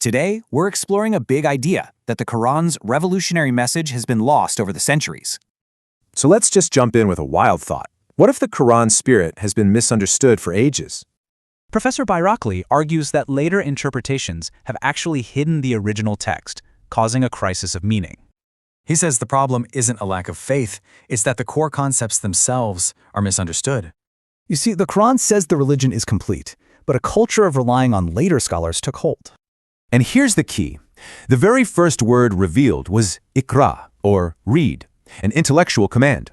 Today, we're exploring a big idea that the Quran's revolutionary message has been lost over the centuries. So let's just jump in with a wild thought. What if the Quran's spirit has been misunderstood for ages? Professor Bairakli argues that later interpretations have actually hidden the original text, causing a crisis of meaning. He says the problem isn't a lack of faith, it's that the core concepts themselves are misunderstood. You see, the Quran says the religion is complete, but a culture of relying on later scholars took hold. And here's the key. The very first word revealed was ikra, or read, an intellectual command.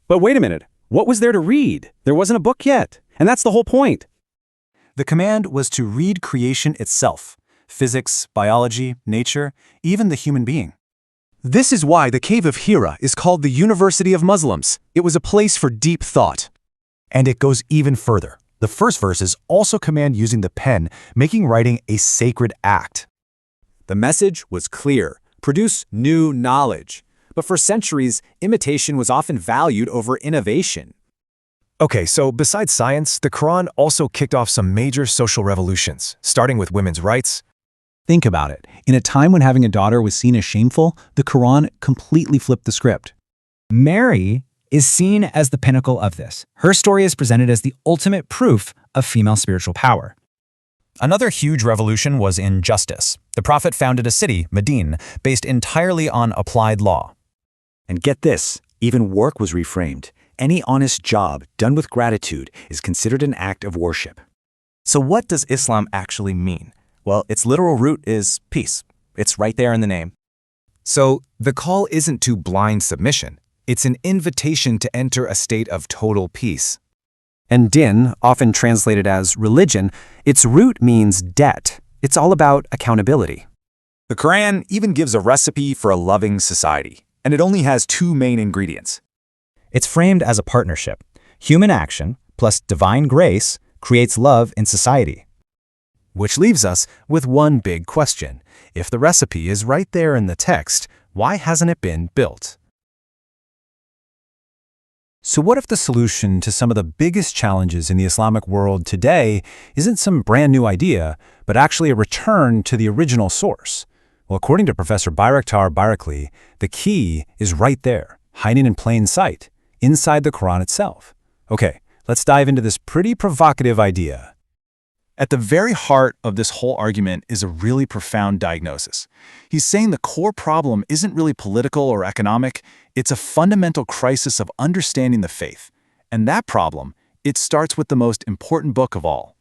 But wait a minute, what was there to read? There wasn't a book yet, and that's the whole point. The command was to read creation itself, physics, biology, nature, even the human being. This is why the Cave of Hira is called the University of Muslims. It was a place for deep thought. And it goes even further. The first verses also command using the pen, making writing a sacred act. The message was clear: produce new knowledge. But for centuries, imitation was often valued over innovation. Okay, so besides science, the Quran also kicked off some major social revolutions, starting with women's rights. Think about it. In a time when having a daughter was seen as shameful, the Quran completely flipped the script. Mary is seen as the pinnacle of this. Her story is presented as the ultimate proof of female spiritual power. Another huge revolution was in justice. The Prophet founded a city, Medine, based entirely on applied law. And get this, even work was reframed. Any honest job done with gratitude is considered an act of worship. So what does Islam actually mean? Well, its literal root is peace. It's right there in the name. So the call isn't to blind submission. It's an invitation to enter a state of total peace. And din, often translated as religion, its root means debt. It's all about accountability. The Quran even gives a recipe for a loving society, and it only has two main ingredients. It's framed as a partnership. Human action plus divine grace creates love in society. Which leaves us with one big question. If the recipe is right there in the text, why hasn't it been built? So what if the solution to some of the biggest challenges in the Islamic world today isn't some brand new idea, but actually a return to the original source? Well, according to Professor Bairakli, the key is right there, hiding in plain sight, inside the Quran itself. Okay, let's dive into this pretty provocative idea. At the very heart of this whole argument is a really profound diagnosis. He's saying the core problem isn't really political or economic, it's a fundamental crisis of understanding the faith. And that problem, it starts with the most important book of all.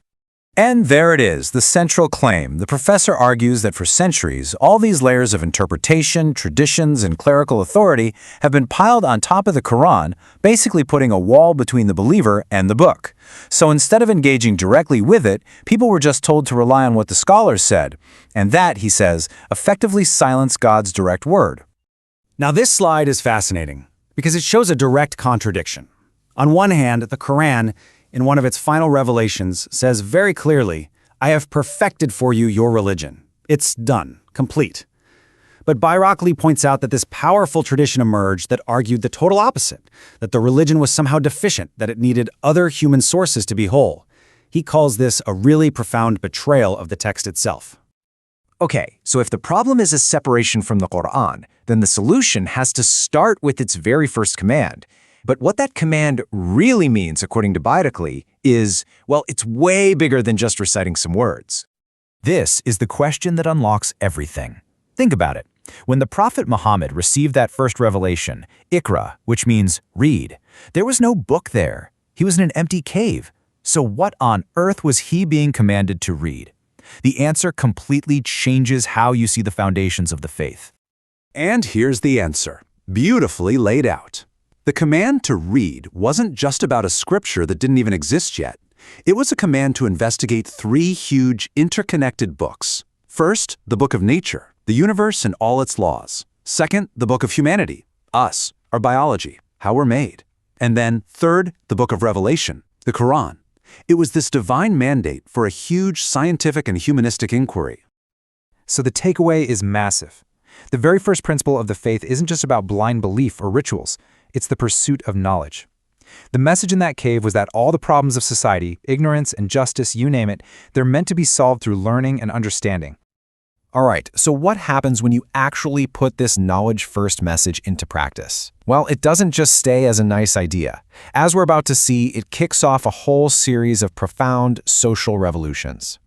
And there it is, the central claim. The professor argues that for centuries, all these layers of interpretation, traditions, and clerical authority have been piled on top of the Quran, basically putting a wall between the believer and the book. So instead of engaging directly with it, people were just told to rely on what the scholars said. And that, he says, effectively silenced God's direct word. Now this slide is fascinating because it shows a direct contradiction. On one hand, the Quran, in one of its final revelations, says very clearly, "I have perfected for you your religion. It's done, complete." But Bairakli points out that this powerful tradition emerged that argued the total opposite, that the religion was somehow deficient, that it needed other human sources to be whole. He calls this a really profound betrayal of the text itself. Okay, so if the problem is a separation from the Quran, then the solution has to start with its very first command. But what that command really means, according to Bairakli, is, well, it's way bigger than just reciting some words. This is the question that unlocks everything. Think about it. When the Prophet Muhammad received that first revelation, Ikra, which means read, there was no book there. He was in an empty cave. So what on earth was he being commanded to read? The answer completely changes how you see the foundations of the faith. And here's the answer, beautifully laid out. The command to read wasn't just about a scripture that didn't even exist yet. It was a command to investigate three huge interconnected books. First, the book of nature, the universe and all its laws. Second, the book of humanity, us, our biology, how we're made. And then third, the book of Revelation, the Quran. It was this divine mandate for a huge scientific and humanistic inquiry. So the takeaway is massive. The very first principle of the faith isn't just about blind belief or rituals. It's the pursuit of knowledge. The message in that cave was that all the problems of society, ignorance, injustice, you name it, they're meant to be solved through learning and understanding. All right, so what happens when you actually put this knowledge-first message into practice? Well, it doesn't just stay as a nice idea. As we're about to see, it kicks off a whole series of profound social revolutions.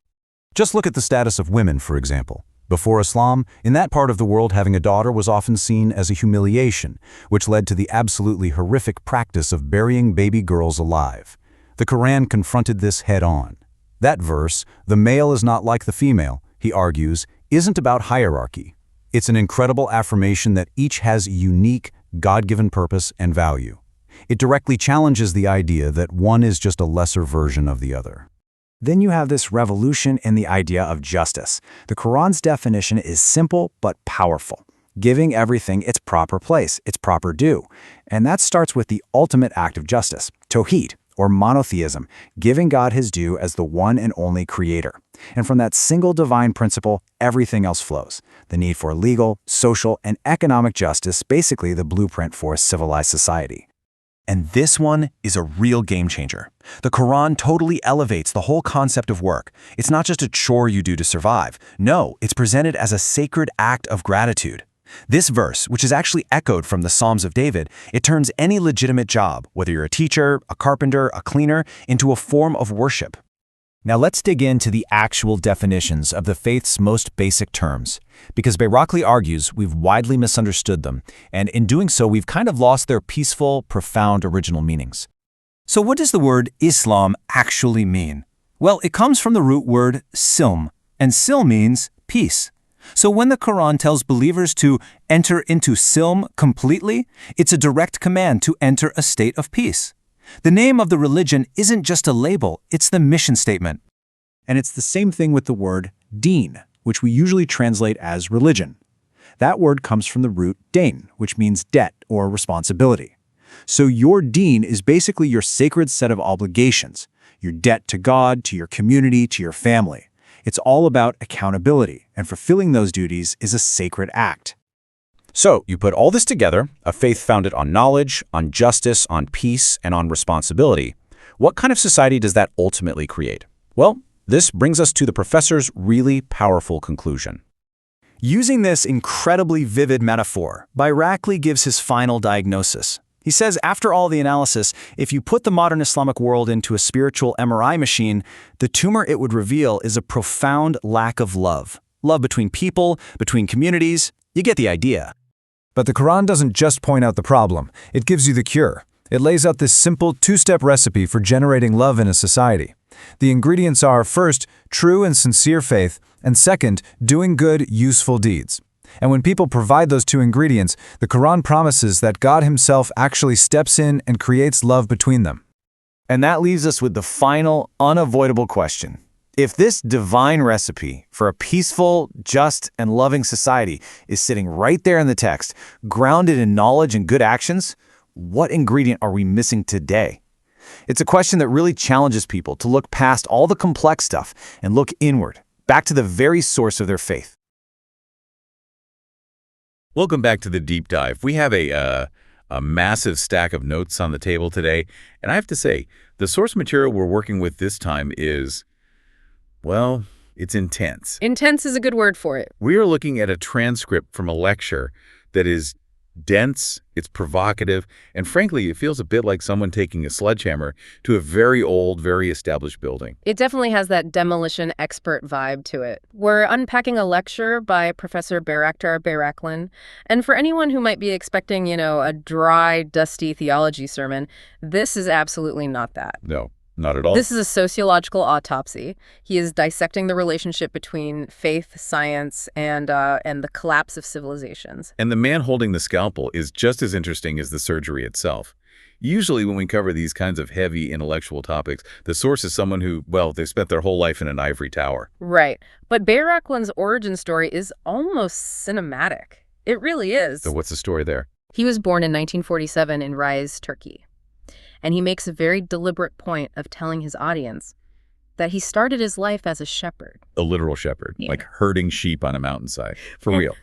Just look at the status of women, for example. Before Islam, in that part of the world, having a daughter was often seen as a humiliation, which led to the absolutely horrific practice of burying baby girls alive. The Quran confronted this head-on. That verse, "The male is not like the female," he argues, isn't about hierarchy. It's an incredible affirmation that each has a unique, God-given purpose and value. It directly challenges the idea that one is just a lesser version of the other. Then you have this revolution in the idea of justice. The Quran's definition is simple but powerful, giving everything its proper place, its proper due. And that starts with the ultimate act of justice, Tawheed, or monotheism, giving God his due as the one and only creator. And from that single divine principle, everything else flows. The need for legal, social, and economic justice, basically the blueprint for a civilized society. And this one is a real game changer. The Quran totally elevates the whole concept of work. It's not just a chore you do to survive. No, it's presented as a sacred act of gratitude. This verse, which is actually echoed from the Psalms of David, it turns any legitimate job, whether you're a teacher, a carpenter, a cleaner, into a form of worship. Now let's dig into the actual definitions of the faith's most basic terms, because Bayrakli argues we've widely misunderstood them, and in doing so we've kind of lost their peaceful, profound original meanings. So what does the word Islam actually mean? Well, it comes from the root word silm, and silm means peace. So when the Quran tells believers to enter into silm completely, it's a direct command to enter a state of peace. The name of the religion isn't just a label, it's the mission statement. And it's the same thing with the word deen, which we usually translate as religion. That word comes from the root dain, which means debt or responsibility. So your deen is basically your sacred set of obligations, your debt to God, to your community, to your family. It's all about accountability, and fulfilling those duties is a sacred act. So, you put all this together, a faith founded on knowledge, on justice, on peace, and on responsibility. What kind of society does that ultimately create? Well, this brings us to the professor's really powerful conclusion. Using this incredibly vivid metaphor, Bayrakli gives his final diagnosis. He says, after all the analysis, if you put the modern Islamic world into a spiritual MRI machine, the tumor it would reveal is a profound lack of love. Love between people, between communities. You get the idea. But the Quran doesn't just point out the problem, it gives you the cure. It lays out this simple two-step recipe for generating love in a society. The ingredients are, first, true and sincere faith, and second, doing good, useful deeds. And when people provide those two ingredients, the Quran promises that God himself actually steps in and creates love between them. And that leaves us with the final, unavoidable question. If this divine recipe for a peaceful, just, and loving society is sitting right there in the text, grounded in knowledge and good actions, what ingredient are we missing today? It's a question that really challenges people to look past all the complex stuff and look inward, back to the very source of their faith. Welcome back to the deep dive. We have a massive stack of notes on the table today, and I have to say, the source material we're working with this time is, well, it's intense. Intense is a good word for it. We are looking at a transcript from a lecture that is dense, it's provocative, and frankly, it feels a bit like someone taking a sledgehammer to a very old, very established building. It definitely has that demolition expert vibe to it. We're unpacking a lecture by Professor Bayrakli, and for anyone who might be expecting, a dry, dusty theology sermon, this is absolutely not that. No. Not at all. This is a sociological autopsy. He is dissecting the relationship between faith, science, and the collapse of civilizations. And the man holding the scalpel is just as interesting as the surgery itself. Usually when we cover these kinds of heavy intellectual topics, the source is someone who, well, they've spent their whole life in an ivory tower. Right. But Bayrakli's origin story is almost cinematic. It really is. So what's the story there? He was born in 1947 in Rize, Turkey. And he makes a very deliberate point of telling his audience that he started his life as a shepherd. A literal shepherd, like herding sheep on a mountainside. For real.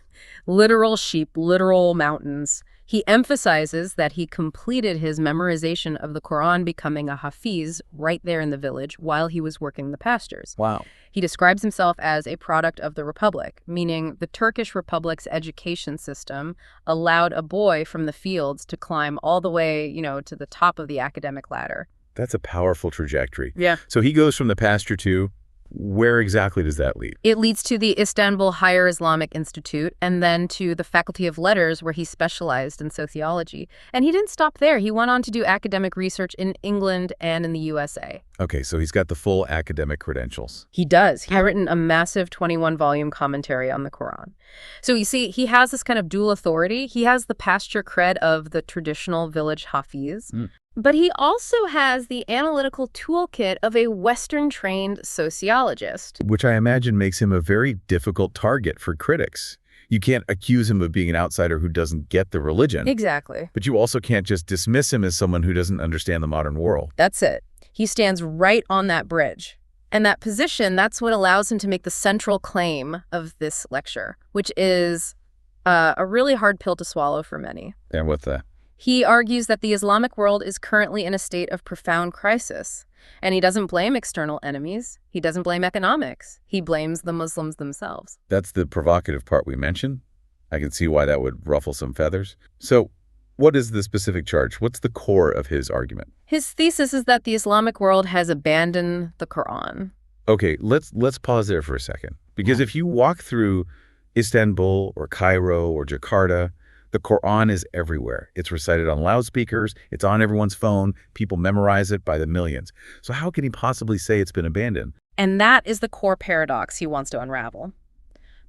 Literal sheep, literal mountains. He emphasizes that he completed his memorization of the Quran, becoming a hafiz right there in the village while he was working the pastures. Wow. He describes himself as a product of the Republic, meaning the Turkish Republic's education system allowed a boy from the fields to climb all the way, to the top of the academic ladder. That's a powerful trajectory. Yeah. So he goes from the pasture to, where exactly does that lead? It leads to the Istanbul Higher Islamic Institute and then to the Faculty of Letters, where he specialized in sociology. And he didn't stop there. He went on to do academic research in England and in the USA. Okay, so he's got the full academic credentials. He does. He's written a massive 21-volume commentary on the Quran. So you see, he has this kind of dual authority. He has the pasture cred of the traditional village hafiz. But he also has the analytical toolkit of a Western-trained sociologist. Which I imagine makes him a very difficult target for critics. You can't accuse him of being an outsider who doesn't get the religion. Exactly. But you also can't just dismiss him as someone who doesn't understand the modern world. That's it. He stands right on that bridge. And that position, that's what allows him to make the central claim of this lecture, which is a really hard pill to swallow for many. And what's that? He argues that the Islamic world is currently in a state of profound crisis. And he doesn't blame external enemies. He doesn't blame economics. He blames the Muslims themselves. That's the provocative part we mentioned. I can see why that would ruffle some feathers. So what is the specific charge? What's the core of his argument? His thesis is that the Islamic world has abandoned the Quran. Okay, let's pause there for a second. Because if you walk through Istanbul or Cairo or Jakarta, the Quran is everywhere. It's recited on loudspeakers. It's on everyone's phone. People memorize it by the millions. So how can he possibly say it's been abandoned? And that is the core paradox he wants to unravel.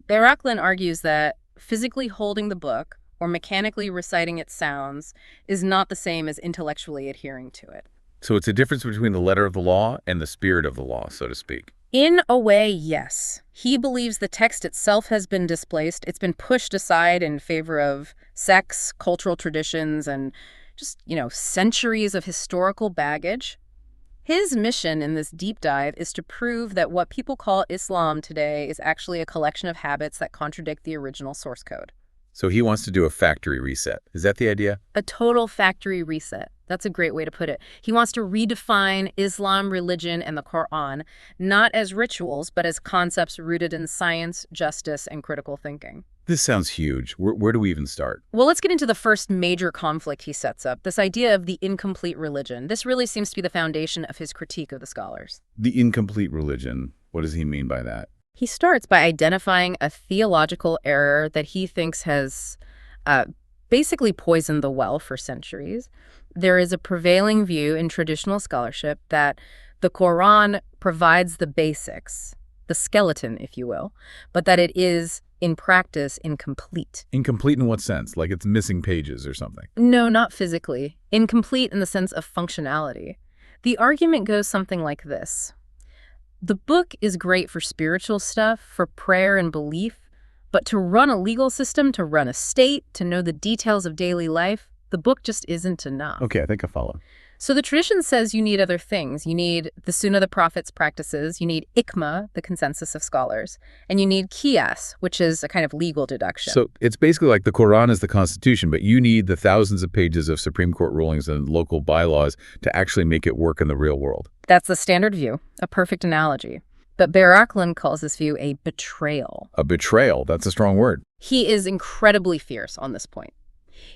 Baraklin argues that physically holding the book or mechanically reciting its sounds is not the same as intellectually adhering to it. So it's a difference between the letter of the law and the spirit of the law, so to speak. In a way, yes. He believes the text itself has been displaced. It's been pushed aside in favor of sects, cultural traditions, and just, centuries of historical baggage. His mission in this deep dive is to prove that what people call Islam today is actually a collection of habits that contradict the original source code. So he wants to do a factory reset. Is that the idea? A total factory reset. That's a great way to put it. He wants to redefine Islam, religion, and the Quran, not as rituals, but as concepts rooted in science, justice, and critical thinking. This sounds huge. Where do we even start? Well, let's get into the first major conflict he sets up, this idea of the incomplete religion. This really seems to be the foundation of his critique of the scholars. The incomplete religion. What does he mean by that? He starts by identifying a theological error that he thinks has basically poisoned the well for centuries. There is a prevailing view in traditional scholarship that the Quran provides the basics, the skeleton, if you will, but that it is, in practice, incomplete. Incomplete in what sense? Like it's missing pages or something? No, not physically. Incomplete in the sense of functionality. The argument goes something like this. The book is great for spiritual stuff, for prayer and belief, but to run a legal system, to run a state, to know the details of daily life, the book just isn't enough. Okay, I think I follow. So the tradition says you need other things. You need the Sunnah, the Prophet's practices. You need ikma, the consensus of scholars. And you need qiyas, which is a kind of legal deduction. So it's basically like the Quran is the Constitution, but you need the thousands of pages of Supreme Court rulings and local bylaws to actually make it work in the real world. That's the standard view, a perfect analogy. But Baraklin calls this view a betrayal. A betrayal, that's a strong word. He is incredibly fierce on this point.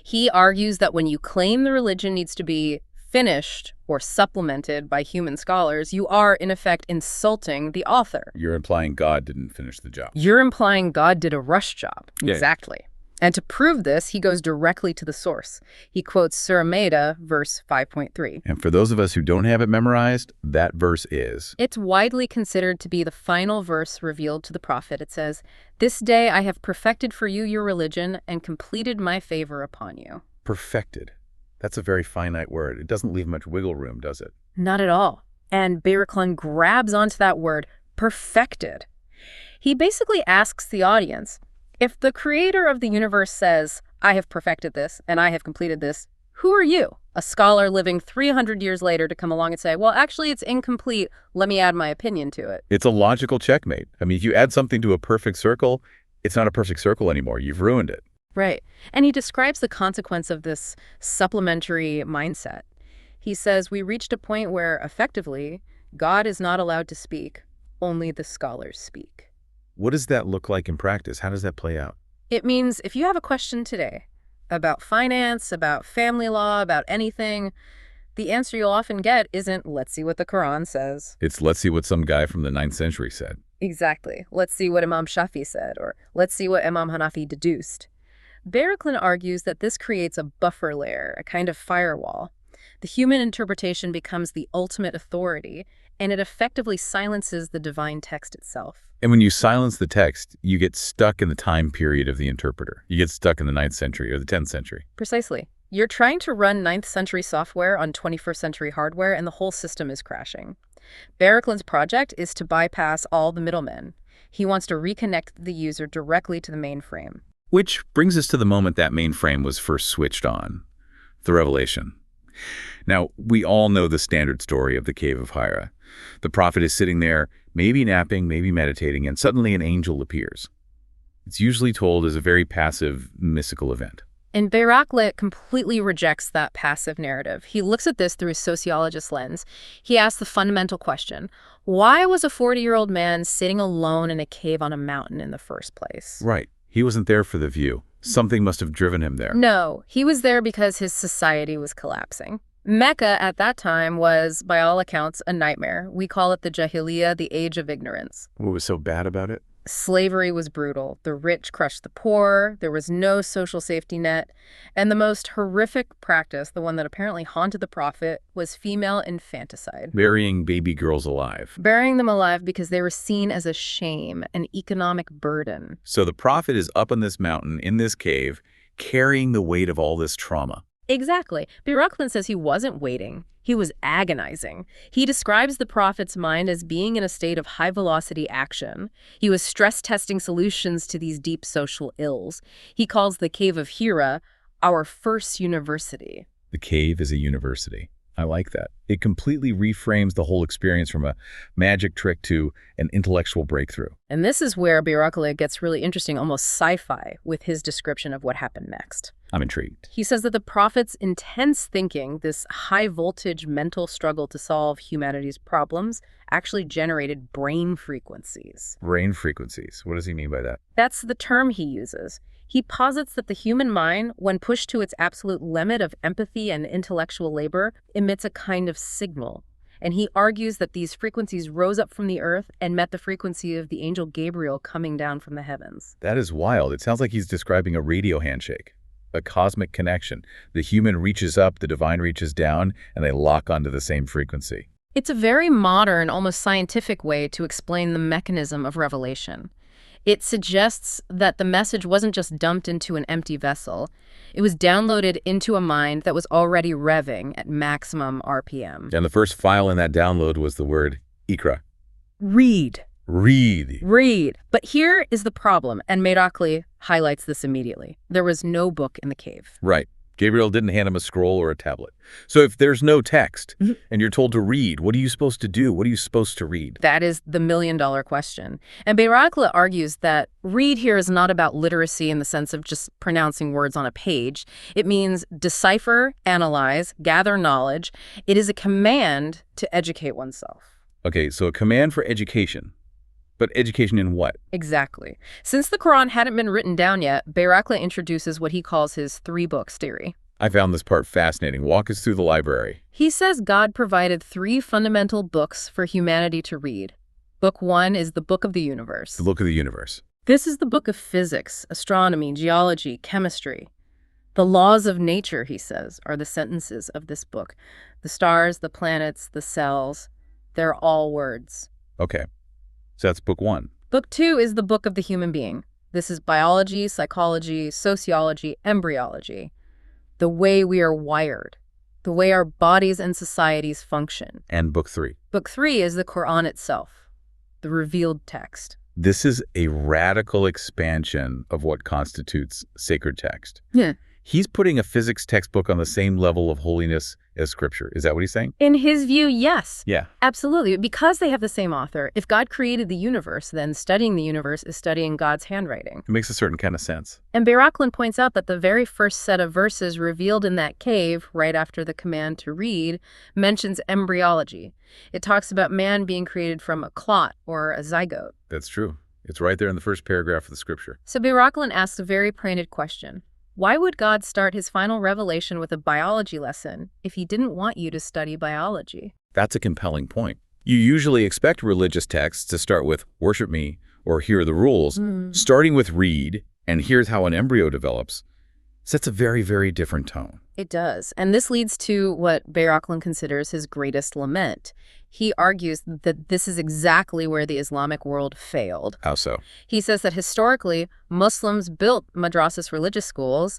He argues that when you claim the religion needs to be finished or supplemented by human scholars, you are, in effect, insulting the author. You're implying God didn't finish the job. You're implying God did a rush job. Yeah. Exactly. And to prove this, he goes directly to the source. He quotes Surah Maida, verse 5.3. And for those of us who don't have it memorized, that verse is? It's widely considered to be the final verse revealed to the prophet. It says, "This day I have perfected for you your religion and completed my favor upon you." Perfected. That's a very finite word. It doesn't leave much wiggle room, does it? Not at all. And Baraklin grabs onto that word, perfected. He basically asks the audience, if the creator of the universe says, I have perfected this and I have completed this, who are you, a scholar living 300 years later, to come along and say, well, actually, it's incomplete. Let me add my opinion to it. It's a logical checkmate. I mean, if you add something to a perfect circle, it's not a perfect circle anymore. You've ruined it. Right. And he describes the consequence of this supplementary mindset. He says, we reached a point where, effectively, God is not allowed to speak, only the scholars speak. What does that look like in practice? How does that play out? It means if you have a question today about finance, about family law, about anything, the answer you'll often get isn't, let's see what the Quran says. It's, let's see what some guy from the 9th century said. Exactly. Let's see what Imam Shafi said, or let's see what Imam Hanafi deduced. Baraklin argues that this creates a buffer layer, a kind of firewall. The human interpretation becomes the ultimate authority, and it effectively silences the divine text itself. And when you silence the text, you get stuck in the time period of the interpreter. You get stuck in the 9th century or the 10th century. Precisely. You're trying to run 9th century software on 21st century hardware, and the whole system is crashing. Baraklin's project is to bypass all the middlemen. He wants to reconnect the user directly to the mainframe. Which brings us to the moment that mainframe was first switched on, the revelation. Now, we all know the standard story of the Cave of Hira. The prophet is sitting there, maybe napping, maybe meditating, and suddenly an angel appears. It's usually told as a very passive, mystical event. And Baraklit completely rejects that passive narrative. He looks at this through a sociologist's lens. He asks the fundamental question, why was a 40-year-old man sitting alone in a cave on a mountain in the first place? Right. He wasn't there for the view. Something must have driven him there. No, he was there because his society was collapsing. Mecca at that time was, by all accounts, a nightmare. We call it the Jahiliyyah, the age of ignorance. What was so bad about it? Slavery was brutal. The rich crushed the poor. There was no social safety net. And the most horrific practice, the one that apparently haunted the prophet, was female infanticide. Burying baby girls alive. Burying them alive because they were seen as a shame, an economic burden. So the prophet is up on this mountain, in this cave, carrying the weight of all this trauma. Exactly. Baraklin says he wasn't waiting. He was agonizing. He describes the prophet's mind as being in a state of high-velocity action. He was stress-testing solutions to these deep social ills. He calls the Cave of Hira our first university. The cave is a university. I like that. It completely reframes the whole experience from a magic trick to an intellectual breakthrough. And this is where Baraklin gets really interesting, almost sci-fi, with his description of what happened next. I'm intrigued. He says that the prophet's intense thinking, this high-voltage mental struggle to solve humanity's problems, actually generated brain frequencies. Brain frequencies. What does he mean by that? That's the term he uses. He posits that the human mind, when pushed to its absolute limit of empathy and intellectual labor, emits a kind of signal. And he argues that these frequencies rose up from the earth and met the frequency of the angel Gabriel coming down from the heavens. That is wild. It sounds like he's describing a radio handshake. A cosmic connection. The human reaches up, the divine reaches down, and they lock onto the same frequency. It's a very modern, almost scientific way to explain the mechanism of revelation. It suggests that the message wasn't just dumped into an empty vessel. It was downloaded into a mind that was already revving at maximum RPM. And the first file in that download was the word Ikra. Read. Read. Read. But here is the problem, and Merakli highlights this immediately. There was no book in the cave. Right. Gabriel didn't hand him a scroll or a tablet. So if there's no text and you're told to read, what are you supposed to do? What are you supposed to read? That is the million-dollar question. And Beirakli argues that read here is not about literacy in the sense of just pronouncing words on a page. It means decipher, analyze, gather knowledge. It is a command to educate oneself. Okay, so a command for education. But education in what? Exactly. Since the Quran hadn't been written down yet, Beirakli introduces what he calls his 3 books theory. I found this part fascinating. Walk us through the library. He says God provided 3 fundamental books for humanity to read. Book 1 is the Book of the Universe. The Book of the Universe. This is the book of physics, astronomy, geology, chemistry. The laws of nature, he says, are the sentences of this book. The stars, the planets, the cells, they're all words. Okay. So that's book 1. Book 2 is the book of the human being. This is biology, psychology, sociology, embryology. The way we are wired. The way our bodies and societies function. And book 3. Book 3 is the Quran itself. The revealed text. This is a radical expansion of what constitutes sacred text. Yeah. He's putting a physics textbook on the same level of holiness as scripture. Is that what he's saying? In his view, yes. Yeah. Absolutely. Because they have the same author, if God created the universe, then studying the universe is studying God's handwriting. It makes a certain kind of sense. And Beiraklan points out that the very first set of verses revealed in that cave, right after the command to read, mentions embryology. It talks about man being created from a clot or a zygote. That's true. It's right there in the first paragraph of the scripture. So Beiraklan asks a very pointed question. Why would God start his final revelation with a biology lesson if he didn't want you to study biology? That's a compelling point. You usually expect religious texts to start with, worship me, or here are the rules. Starting with read, and here's how an embryo develops, sets a very, very different tone. It does. And this leads to what Beiraklan considers his greatest lament. He argues that this is exactly where the Islamic world failed. How so? He says that historically, Muslims built madrasas, religious schools,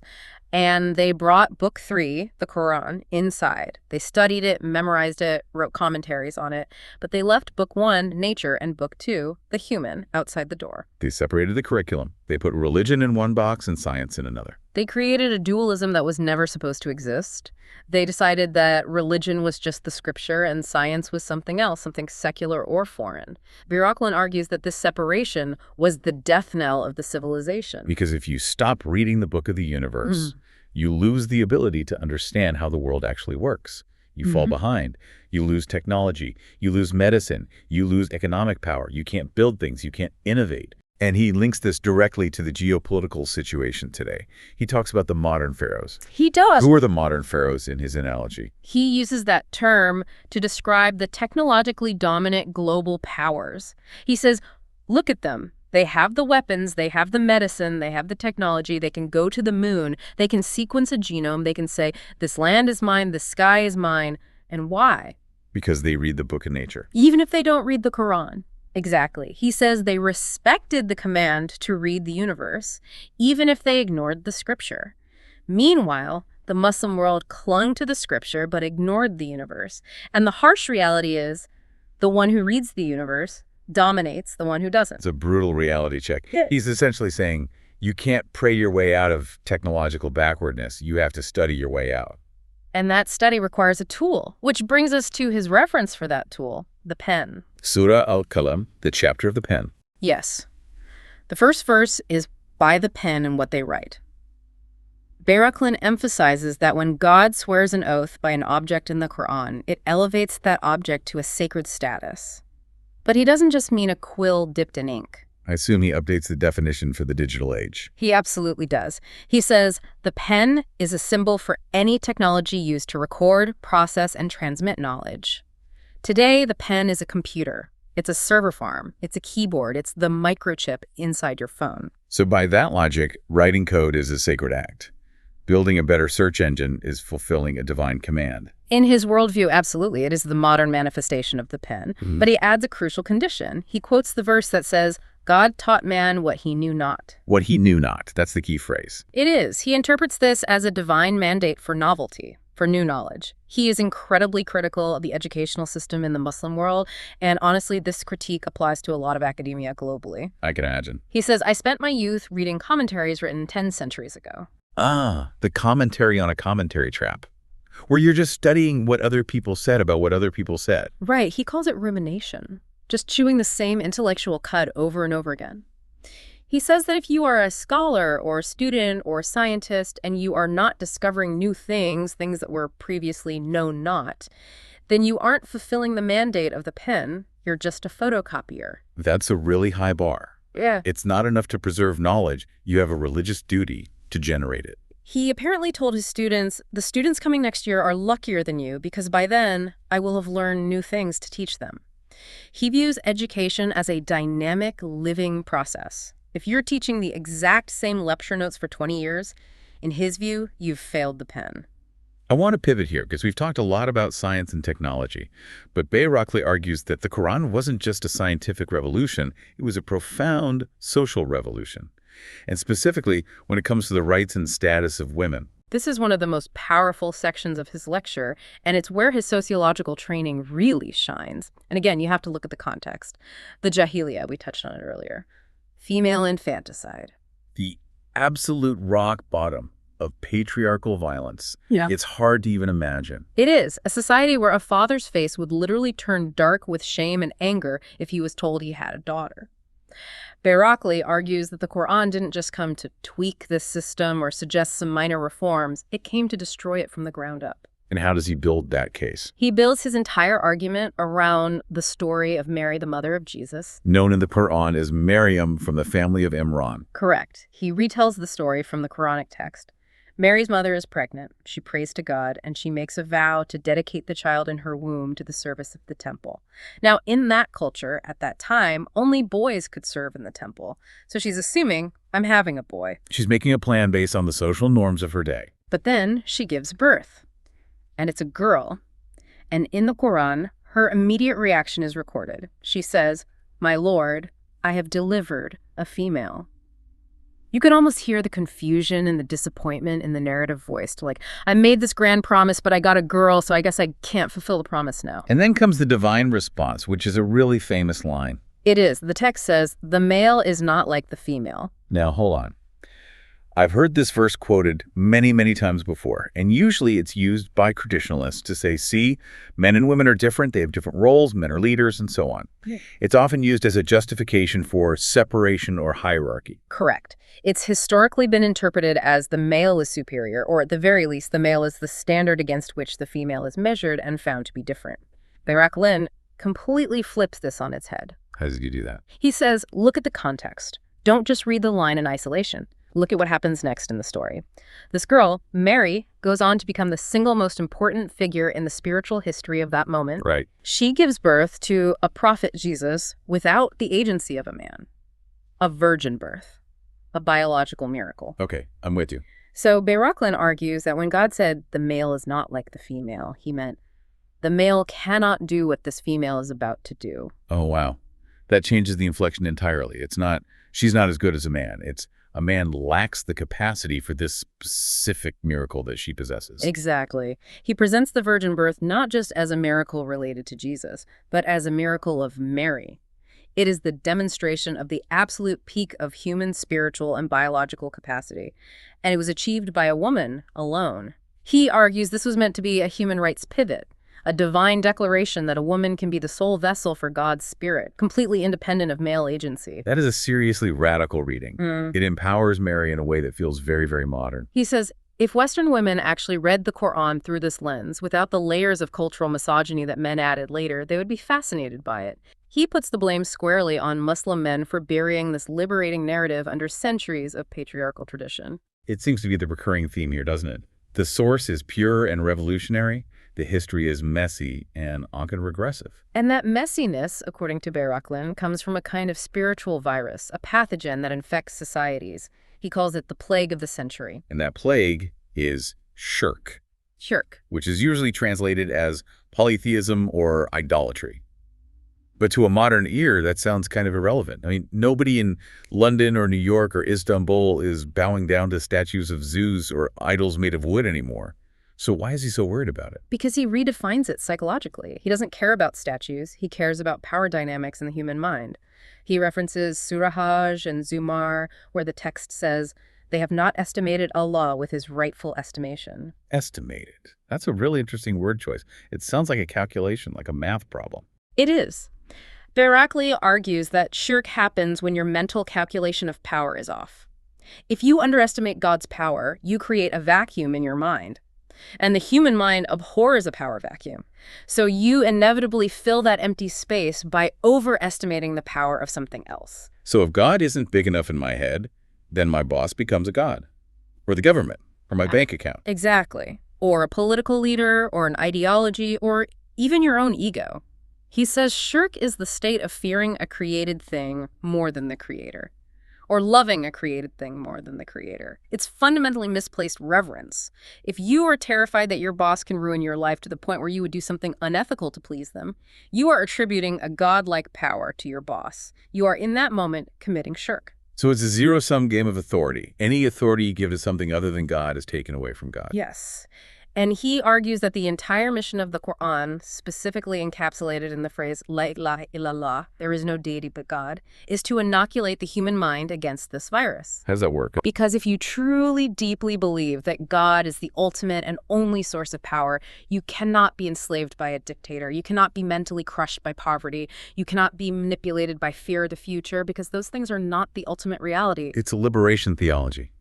and they brought Book 3, the Quran, inside. They studied it, memorized it, wrote commentaries on it, but they left Book 1, nature, and Book 2, the human, outside the door. They separated the curriculum. They put religion in one box and science in another. They created a dualism that was never supposed to exist. They decided that religion was just the scripture and science was something else, something secular or foreign. Beiraklan argues that this separation was the death knell of the civilization. Because if you stop reading the book of the universe, you lose the ability to understand how the world actually works. You fall behind. You lose technology. You lose medicine. You lose economic power. You can't build things. You can't innovate. And he links this directly to the geopolitical situation today. He talks about the modern pharaohs. He does. Who are the modern pharaohs in his analogy? He uses that term to describe the technologically dominant global powers. He says, look at them. They have the weapons, they have the medicine, they have the technology, they can go to the moon, they can sequence a genome, they can say, this land is mine, the sky is mine. And why? Because they read the book of nature. Even if they don't read the Quran. Exactly. He says they respected the command to read the universe, even if they ignored the scripture. Meanwhile, the Muslim world clung to the scripture but ignored the universe. And the harsh reality is, the one who reads the universe dominates the one who doesn't. It's a brutal reality check. Yeah. He's essentially saying, you can't pray your way out of technological backwardness. You have to study your way out. And that study requires a tool, which brings us to his reference for that tool, the pen. Surah al-Qalam, the chapter of the pen. Yes. The first verse is by the pen and what they write. Beiraklan emphasizes that when God swears an oath by an object in the Quran, it elevates that object to a sacred status. But he doesn't just mean a quill dipped in ink. I assume he updates the definition for the digital age. He absolutely does. He says, the pen is a symbol for any technology used to record, process, and transmit knowledge. Today, the pen is a computer. It's a server farm. It's a keyboard. It's the microchip inside your phone. So by that logic, writing code is a sacred act. Building a better search engine is fulfilling a divine command. In his worldview, absolutely, it is the modern manifestation of the pen. But he adds a crucial condition. He quotes the verse that says, God taught man what he knew not. What he knew not. That's the key phrase. It is. He interprets this as a divine mandate for novelty, for new knowledge. He is incredibly critical of the educational system in the Muslim world, and honestly, this critique applies to a lot of academia globally. I can imagine. He says, I spent my youth reading commentaries written 10 centuries ago. Ah, the commentary on a commentary trap, where you're just studying what other people said about what other people said. Right. He calls it rumination, just chewing the same intellectual cud over and over again. He says that if you are a scholar or a student or a scientist and you are not discovering new things, things that were previously known not, then you aren't fulfilling the mandate of the pen. You're just a photocopier. That's a really high bar. Yeah. It's not enough to preserve knowledge. You have a religious duty to generate it. He apparently told his students, the students coming next year are luckier than you because by then I will have learned new things to teach them. He views education as a dynamic, living process. If you're teaching the exact same lecture notes for 20 years, in his view, you've failed the pen. I want to pivot here because we've talked a lot about science and technology, but Beirakli argues that the Quran wasn't just a scientific revolution, it was a profound social revolution. And specifically, when it comes to the rights and status of women. This is one of the most powerful sections of his lecture, and it's where his sociological training really shines. And again, you have to look at the context. The Jahiliyyah, we touched on it earlier. Female infanticide. The absolute rock bottom of patriarchal violence. Yeah. It's hard to even imagine. It is. A society where a father's face would literally turn dark with shame and anger if he was told he had a daughter. Bairakli argues that the Quran didn't just come to tweak this system or suggest some minor reforms, it came to destroy it from the ground up. And how does he build that case? He builds his entire argument around the story of Mary, the mother of Jesus. Known in the Quran as Maryam from the family of Imran. Correct. He retells the story from the Quranic text. Mary's mother is pregnant. She prays to God, and she makes a vow to dedicate the child in her womb to the service of the temple. Now, in that culture, at that time, only boys could serve in the temple. So she's assuming, I'm having a boy. She's making a plan based on the social norms of her day. But then she gives birth. And it's a girl. And in the Quran, her immediate reaction is recorded. She says, "My Lord, I have delivered a female." You can almost hear the confusion and the disappointment in the narrative voiced. Like, I made this grand promise, but I got a girl, so I guess I can't fulfill the promise now. And then comes the divine response, which is a really famous line. It is. The text says, "The male is not like the female." Now, hold on. I've heard this verse quoted many, many times before, and usually it's used by traditionalists to say, see, men and women are different, they have different roles, men are leaders, and so on. It's often used as a justification for separation or hierarchy. Correct. It's historically been interpreted as the male is superior, or at the very least, the male is the standard against which the female is measured and found to be different. Bairakli completely flips this on its head. How does he do that? He says, look at the context. Don't just read the line in isolation. Look at what happens next in the story. This girl, Mary, goes on to become the single most important figure in the spiritual history of that moment. Right. She gives birth to a prophet Jesus without the agency of a man. A virgin birth. A biological miracle. Okay, I'm with you. So Bairakli argues that when God said the male is not like the female, he meant the male cannot do what this female is about to do. Oh, wow. That changes the inflection entirely. It's not, she's not as good as a man. It's a man lacks the capacity for this specific miracle that she possesses. Exactly. He presents the virgin birth not just as a miracle related to Jesus, but as a miracle of Mary. It is the demonstration of the absolute peak of human spiritual and biological capacity, and it was achieved by a woman alone. He argues this was meant to be a human rights pivot, a divine declaration that a woman can be the sole vessel for God's spirit, completely independent of male agency. That is a seriously radical reading. It empowers Mary in a way that feels very, very modern. He says, if Western women actually read the Quran through this lens, without the layers of cultural misogyny that men added later, they would be fascinated by it. He puts the blame squarely on Muslim men for burying this liberating narrative under centuries of patriarchal tradition. It seems to be the recurring theme here, doesn't it? The source is pure and revolutionary. The history is messy and often regressive. And that messiness, according to Bairakli, comes from a kind of spiritual virus, a pathogen that infects societies. He calls it the plague of the century. And that plague is shirk. Shirk. Which is usually translated as polytheism or idolatry. But to a modern ear, that sounds kind of irrelevant. I mean, nobody in London or New York or Istanbul is bowing down to statues of Zeus or idols made of wood anymore. So why is he so worried about it? Because he redefines it psychologically. He doesn't care about statues. He cares about power dynamics in the human mind. He references Surah Hajj and Zumar, where the text says, they have not estimated Allah with his rightful estimation. Estimated. That's a really interesting word choice. It sounds like a calculation, like a math problem. It is. Bairakli argues that shirk happens when your mental calculation of power is off. If you underestimate God's power, you create a vacuum in your mind. And the human mind abhors a power vacuum. So you inevitably fill that empty space by overestimating the power of something else. So if God isn't big enough in my head, then my boss becomes a god. Or the government. Or my bank account. Exactly. Or a political leader, or an ideology, or even your own ego. He says shirk is the state of fearing a created thing more than the creator. Or loving a created thing more than the creator. It's fundamentally misplaced reverence. If you are terrified that your boss can ruin your life to the point where you would do something unethical to please them, you are attributing a godlike power to your boss. You are in that moment committing shirk. So it's a zero-sum game of authority. Any authority you give to something other than God is taken away from God. Yes. And he argues that the entire mission of the Quran, specifically encapsulated in the phrase La ilaha illallah, there is no deity but God, is to inoculate the human mind against this virus. How does that work? Because if you truly deeply believe that God is the ultimate and only source of power, you cannot be enslaved by a dictator. You cannot be mentally crushed by poverty. You cannot be manipulated by fear of the future, because those things are not the ultimate reality. It's a liberation theology.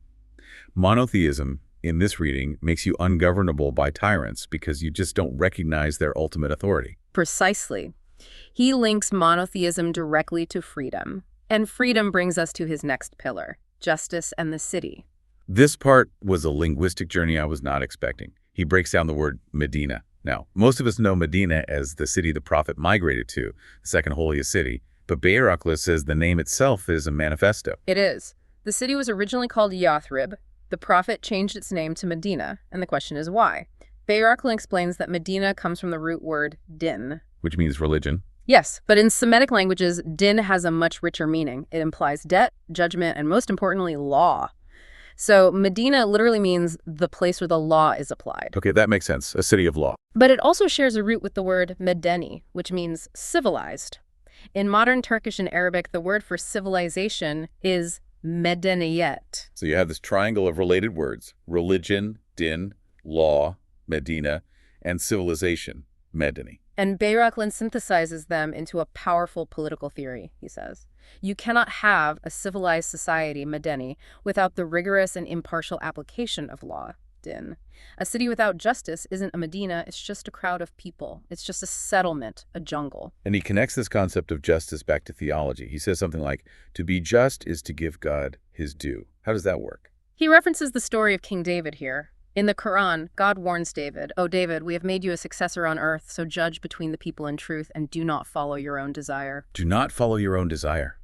Monotheism, in this reading, makes you ungovernable by tyrants because you just don't recognize their ultimate authority. Precisely. He links monotheism directly to freedom. And freedom brings us to his next pillar, justice and the city. This part was a linguistic journey I was not expecting. He breaks down the word Medina. Now, most of us know Medina as the city the prophet migrated to, the second holiest city, but Bayrakla says the name itself is a manifesto. It is. The city was originally called Yathrib. The prophet changed its name to Medina, and the question is why. Bayrakla explains that Medina comes from the root word din, which means religion. Yes, but in Semitic languages, din has a much richer meaning. It implies debt, judgment, and most importantly, law. So Medina literally means the place where the law is applied. Okay, that makes sense. A city of law. But it also shares a root with the word medeni, which means civilized. In modern Turkish and Arabic, the word for civilization is medeniyet. So you have this triangle of related words: religion, din, law, Medina, and civilization, Medeni. And Bayraklan synthesizes them into a powerful political theory, he says. You cannot have a civilized society, Medeni, without the rigorous and impartial application of law, din. A city without justice isn't a Medina, it's just a crowd of people. It's just a settlement, a jungle. And he connects this concept of justice back to theology. He says something like, to be just is to give God his due. How does that work? He references the story of King David here. In the Quran, God warns David, "O David, we have made you a successor on earth, so judge between the people in truth and do not follow your own desire." Do not follow your own desire.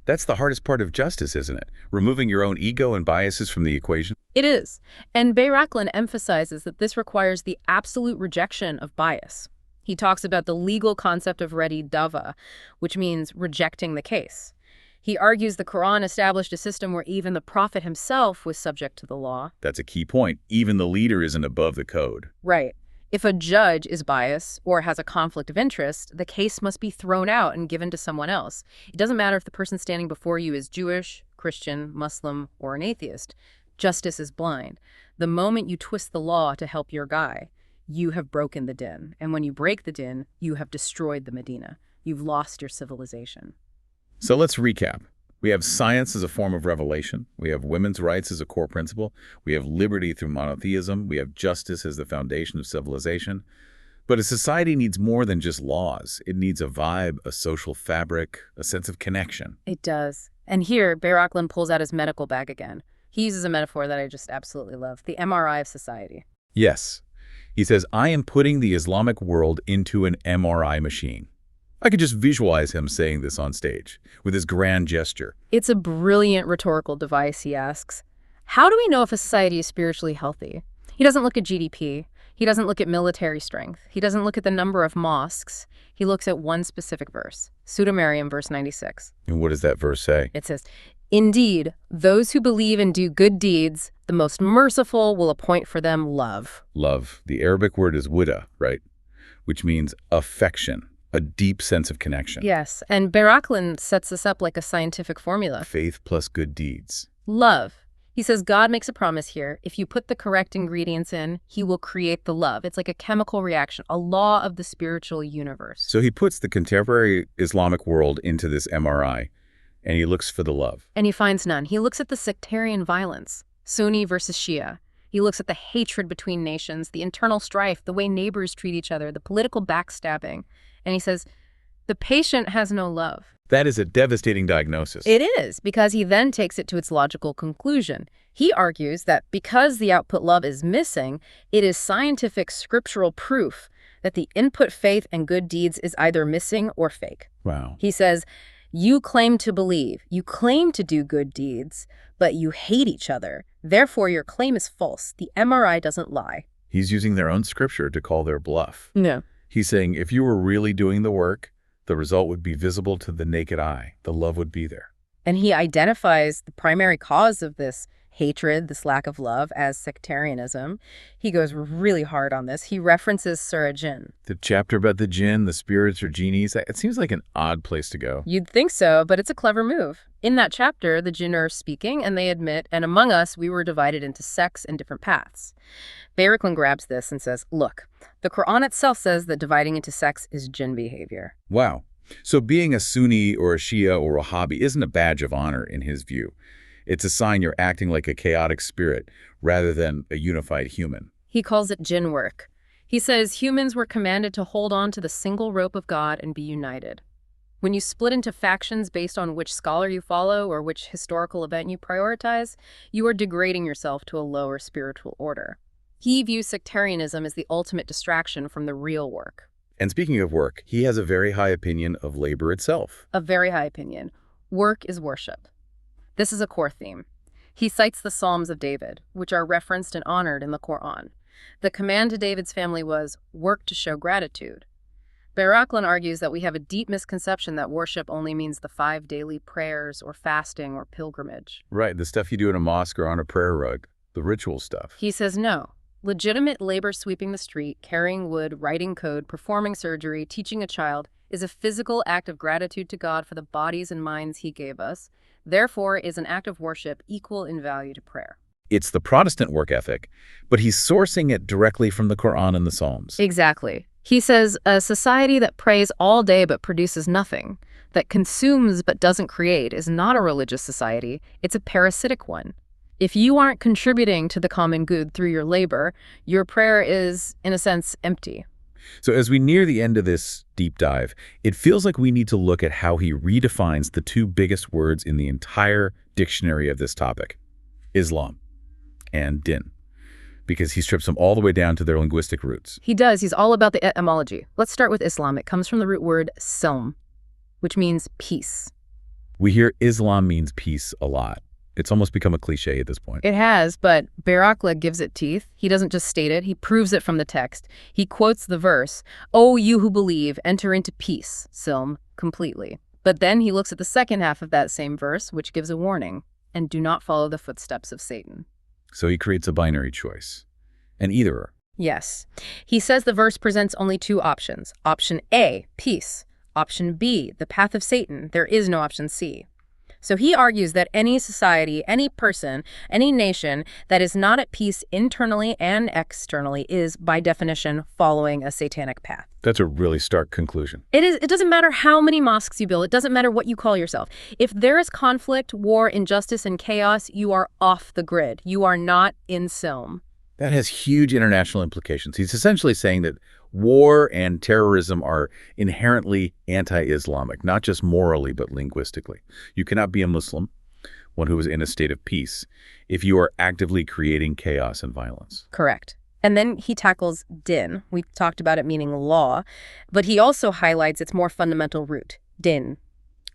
That's the hardest part of justice, isn't it? Removing your own ego and biases from the equation. It is. And Bayraklan emphasizes that this requires the absolute rejection of bias. He talks about the legal concept of ready dava, which means rejecting the case. He argues the Quran established a system where even the prophet himself was subject to the law. That's a key point. Even the leader isn't above the code. Right. If a judge is biased or has a conflict of interest, the case must be thrown out and given to someone else. It doesn't matter if the person standing before you is Jewish, Christian, Muslim, or an atheist. Justice is blind. The moment you twist the law to help your guy, you have broken the din. And when you break the din, you have destroyed the Medina. You've lost your civilization. So let's recap. We have science as a form of revelation. We have women's rights as a core principle. We have liberty through monotheism. We have justice as the foundation of civilization. But a society needs more than just laws. It needs a vibe, a social fabric, a sense of connection. It does. And here, Bayraklan pulls out his medical bag again. He uses a metaphor that I just absolutely love, the MRI of society. Yes. He says, I am putting the Islamic world into an MRI machine. I could just visualize him saying this on stage, with his grand gesture. It's a brilliant rhetorical device, he asks. How do we know if a society is spiritually healthy? He doesn't look at GDP. He doesn't look at military strength. He doesn't look at the number of mosques. He looks at one specific verse, Pseudo-Mariam, verse 96. And what does that verse say? It says, "Indeed, those who believe and do good deeds, the most merciful will appoint for them love." Love. The Arabic word is wuda, right? Which means affection. A deep sense of connection. Yes, and Bayraklan sets this up like a scientific formula. Faith plus good deeds. Love. He says God makes a promise here. If you put the correct ingredients in, he will create the love. It's like a chemical reaction, a law of the spiritual universe. So he puts the contemporary Islamic world into this MRI, and he looks for the love. And he finds none. He looks at the sectarian violence, Sunni versus Shia. He looks at the hatred between nations, the internal strife, the way neighbors treat each other, the political backstabbing. And he says, the patient has no love. That is a devastating diagnosis. It is, because he then takes it to its logical conclusion. He argues that because the output love is missing, it is scientific scriptural proof that the input faith and good deeds is either missing or fake. Wow. He says, you claim to believe, you claim to do good deeds, but you hate each other. Therefore, your claim is false. The MRI doesn't lie. He's using their own scripture to call their bluff. No. He's saying if you were really doing the work, the result would be visible to the naked eye. The love would be there. And he identifies the primary cause of this hatred, this lack of love, as sectarianism. He goes really hard on this. He references Surah Jinn. The chapter about the jinn, the spirits or genies, it seems like an odd place to go. You'd think so, but it's a clever move. In that chapter, the jinn are speaking, and they admit, and among us, we were divided into sects and different paths. Baraklin grabs this and says, look, the Quran itself says that dividing into sects is jinn behavior. Wow. So being a Sunni or a Shia or a Wahhabi isn't a badge of honor in his view. It's a sign you're acting like a chaotic spirit rather than a unified human. He calls it jinn work. He says humans were commanded to hold on to the single rope of God and be united. When you split into factions based on which scholar you follow or which historical event you prioritize, you are degrading yourself to a lower spiritual order. He views sectarianism as the ultimate distraction from the real work. And speaking of work, he has a very high opinion of labor itself. A very high opinion. Work is worship. This is a core theme. He cites the Psalms of David, which are referenced and honored in the Quran. The command to David's family was, work to show gratitude. Baraklin argues that we have a deep misconception that worship only means the 5 daily prayers or fasting or pilgrimage. Right, the stuff you do in a mosque or on a prayer rug, the ritual stuff. He says no. Legitimate labor sweeping the street, carrying wood, writing code, performing surgery, teaching a child is a physical act of gratitude to God for the bodies and minds he gave us. Therefore, is an act of worship equal in value to prayer. It's the Protestant work ethic, but he's sourcing it directly from the Quran and the Psalms. Exactly. He says a society that prays all day but produces nothing, that consumes but doesn't create, is not a religious society. It's a parasitic one. If you aren't contributing to the common good through your labor, your prayer is, in a sense, empty. So as we near the end of this deep dive, it feels like we need to look at how he redefines the 2 biggest words in the entire dictionary of this topic, Islam and din, because he strips them all the way down to their linguistic roots. He does. He's all about the etymology. Let's start with Islam. It comes from the root word silm, which means peace. We hear Islam means peace a lot. It's almost become a cliche at this point. It has, but Baraklin gives it teeth. He doesn't just state it, he proves it from the text. He quotes the verse, "O you who believe, enter into peace," silm, completely. But then he looks at the second half of that same verse, which gives a warning, and do not follow the footsteps of Satan. So he creates a binary choice, an either-or. Yes. He says the verse presents only 2 options. Option A, peace. Option B, the path of Satan. There is no option C. So he argues that any society, any person, any nation that is not at peace internally and externally is, by definition, following a satanic path. That's a really stark conclusion. It is. It doesn't matter how many mosques you build. It doesn't matter what you call yourself. If there is conflict, war, injustice, and chaos, you are off the grid. You are not in Silm. That has huge international implications. He's essentially saying that war and terrorism are inherently anti-Islamic, not just morally, but linguistically. You cannot be a Muslim, one who is in a state of peace, if you are actively creating chaos and violence. Correct. And then he tackles din. We talked about it meaning law, but he also highlights its more fundamental root, din,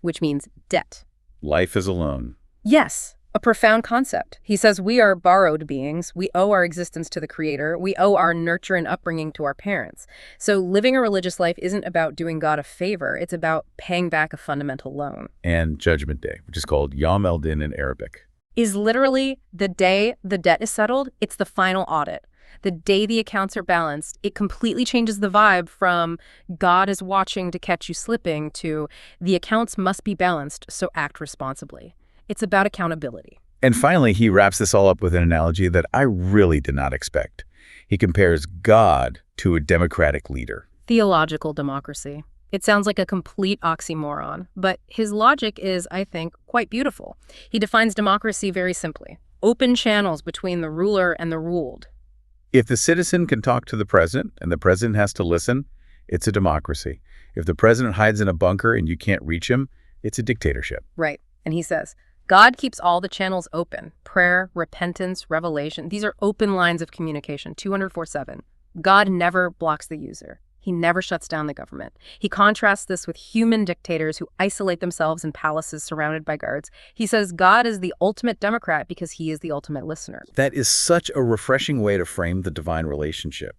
which means debt. Life is a loan. Yes. A profound concept. He says we are borrowed beings. We owe our existence to the Creator. We owe our nurture and upbringing to our parents. So living a religious life isn't about doing God a favor. It's about paying back a fundamental loan. And Judgment Day, which is called Yawm el-Din in Arabic, is literally the day the debt is settled. It's the final audit. The day the accounts are balanced, it completely changes the vibe from God is watching to catch you slipping to the accounts must be balanced, so act responsibly. It's about accountability. And finally, he wraps this all up with an analogy that I really did not expect. He compares God to a democratic leader. Theological democracy. It sounds like a complete oxymoron, but his logic is, I think, quite beautiful. He defines democracy very simply. Open channels between the ruler and the ruled. If the citizen can talk to the president and the president has to listen, it's a democracy. If the president hides in a bunker and you can't reach him, it's a dictatorship. Right. And he says, God keeps all the channels open. Prayer, repentance, revelation. These are open lines of communication, 204/7. God never blocks the user. He never shuts down the government. He contrasts this with human dictators who isolate themselves in palaces surrounded by guards. He says God is the ultimate democrat because he is the ultimate listener. That is such a refreshing way to frame the divine relationship.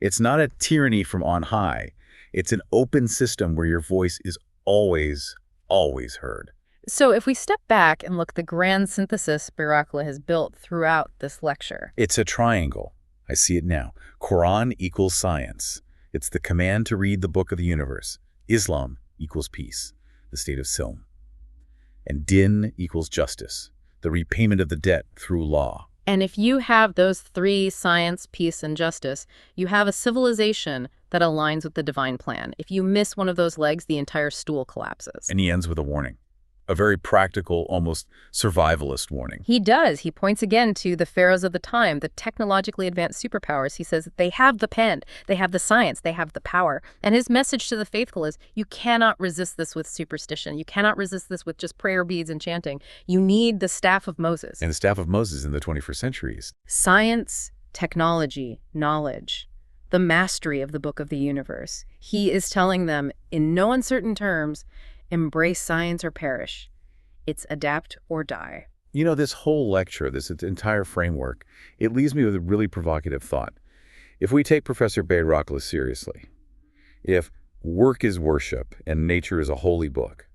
It's not a tyranny from on high. It's an open system where your voice is always, always heard. So if we step back and look at the grand synthesis Bairakli has built throughout this lecture. It's a triangle. I see it now. Quran equals science. It's the command to read the book of the universe. Islam equals peace, the state of Silm. And din equals justice, the repayment of the debt through law. And if you have those three, science, peace, and justice, you have a civilization that aligns with the divine plan. If you miss one of those legs, the entire stool collapses. And he ends with a warning. A very practical, almost survivalist warning. He does. He points again to the pharaohs of the time, the technologically advanced superpowers. He says that they have the pen, they have the science, they have the power. And his message to the faithful is, you cannot resist this with superstition. You cannot resist this with just prayer beads and chanting. You need the staff of Moses. And the staff of Moses in the 21st centuries. Science, technology, knowledge, the mastery of the book of the universe. He is telling them, in no uncertain terms, embrace science or perish. It's adapt or die. You know, this whole lecture, this entire framework, it leaves me with a really provocative thought. If we take Professor Bairakli seriously, if work is worship and nature is a holy book,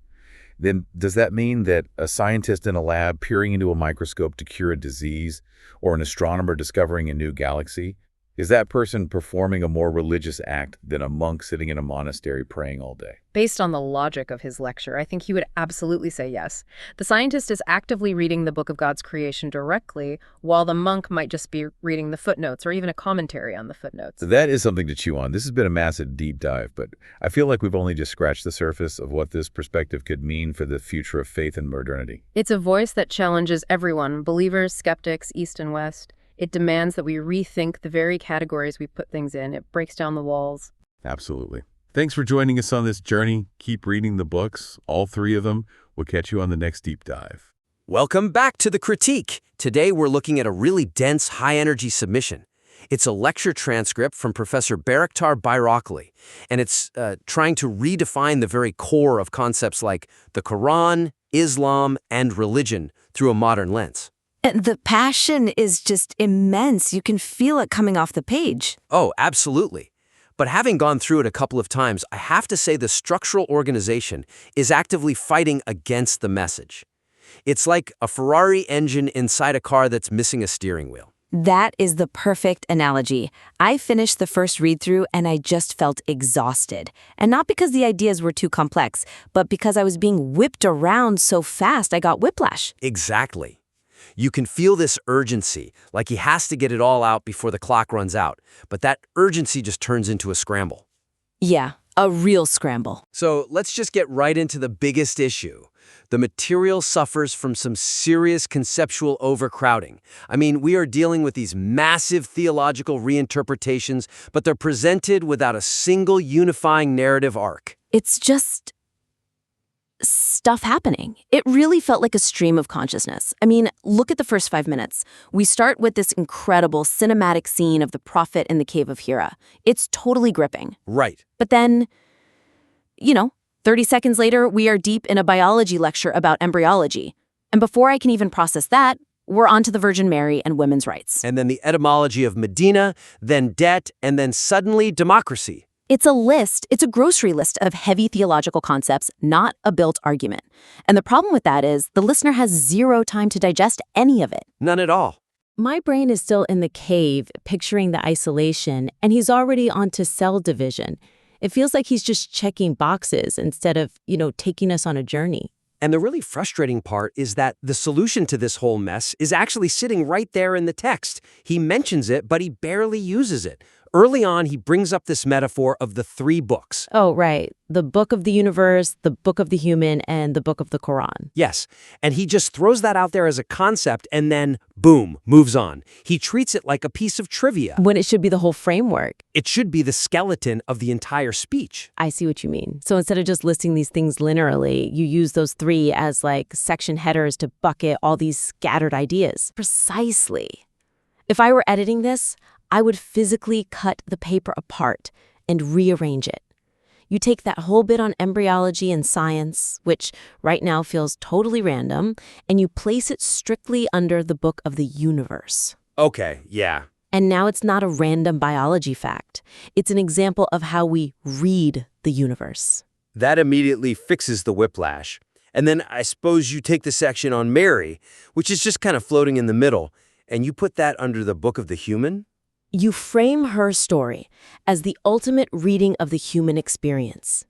then does that mean that a scientist in a lab peering into a microscope to cure a disease, or an astronomer discovering a new galaxy, is that person performing a more religious act than a monk sitting in a monastery praying all day? Based on the logic of his lecture, I think he would absolutely say yes. The scientist is actively reading the book of God's creation directly, while the monk might just be reading the footnotes or even a commentary on the footnotes. That is something to chew on. This has been a massive deep dive, but I feel like we've only just scratched the surface of what this perspective could mean for the future of faith and modernity. It's a voice that challenges everyone, believers, skeptics, East and West. It demands that we rethink the very categories we put things in. It breaks down the walls. Absolutely. Thanks for joining us on this journey. Keep reading the books, all three of them. We'll catch you on the next deep dive. Welcome back to The Critique. Today we're looking at a really dense, high-energy submission. It's a lecture transcript from Professor Bairakli, and it's trying to redefine the very core of concepts like the Quran, Islam, and religion through a modern lens. And the passion is just immense. You can feel it coming off the page. Oh, absolutely. But having gone through it a couple of times, I have to say the structural organization is actively fighting against the message. It's like a Ferrari engine inside a car that's missing a steering wheel. That is the perfect analogy. I finished the first read-through and I just felt exhausted. And not because the ideas were too complex, but because I was being whipped around so fast I got whiplash. Exactly. You can feel this urgency, like he has to get it all out before the clock runs out. But that urgency just turns into a scramble. Yeah, a real scramble. So let's just get right into the biggest issue. The material suffers from some serious conceptual overcrowding. I mean, we are dealing with these massive theological reinterpretations, but they're presented without a single unifying narrative arc. It's just stuff happening. It really felt like a stream of consciousness. I mean, look at the first 5 minutes. We start with this incredible cinematic scene of the prophet in the cave of Hira. It's totally gripping. Right. But then, 30 seconds later, we are deep in a biology lecture about embryology. And before I can even process that, we're on to the Virgin Mary and women's rights. And then the etymology of Medina, then debt, and then suddenly democracy. It's a list, it's a grocery list of heavy theological concepts, not a built argument. And the problem with that is the listener has zero time to digest any of it. None at all. My brain is still in the cave, picturing the isolation, and he's already onto cell division. It feels like he's just checking boxes instead of, taking us on a journey. And the really frustrating part is that the solution to this whole mess is actually sitting right there in the text. He mentions it, but he barely uses it. Early on, he brings up this metaphor of the 3 books. Oh, right. The book of the universe, the book of the human, and the book of the Quran. Yes, and he just throws that out there as a concept and then, boom, moves on. He treats it like a piece of trivia. When it should be the whole framework. It should be the skeleton of the entire speech. I see what you mean. So instead of just listing these things linearly, you use those 3 as like section headers to bucket all these scattered ideas. Precisely. If I were editing this, I would physically cut the paper apart and rearrange it. You take that whole bit on embryology and science, which right now feels totally random, and you place it strictly under the book of the universe. Okay, yeah. And now it's not a random biology fact. It's an example of how we read the universe. That immediately fixes the whiplash. And then I suppose you take the section on Mary, which is just kind of floating in the middle, and you put that under the book of the human? You frame her story as the ultimate reading of the human experience.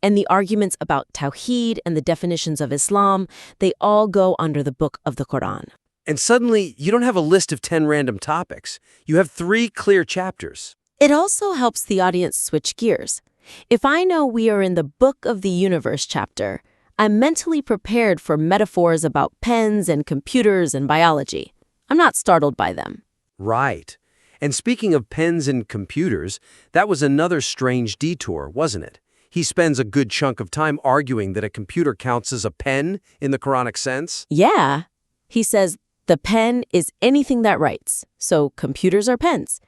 And the arguments about Tawheed and the definitions of Islam, they all go under the book of the Quran. And suddenly, you don't have a list of 10 random topics. You have 3 clear chapters. It also helps the audience switch gears. If I know we are in the Book of the Universe chapter, I'm mentally prepared for metaphors about pens and computers and biology. I'm not startled by them. Right. And speaking of pens and computers, that was another strange detour, wasn't it? He spends a good chunk of time arguing that a computer counts as a pen in the Quranic sense. Yeah. He says the pen is anything that writes, so computers are pens.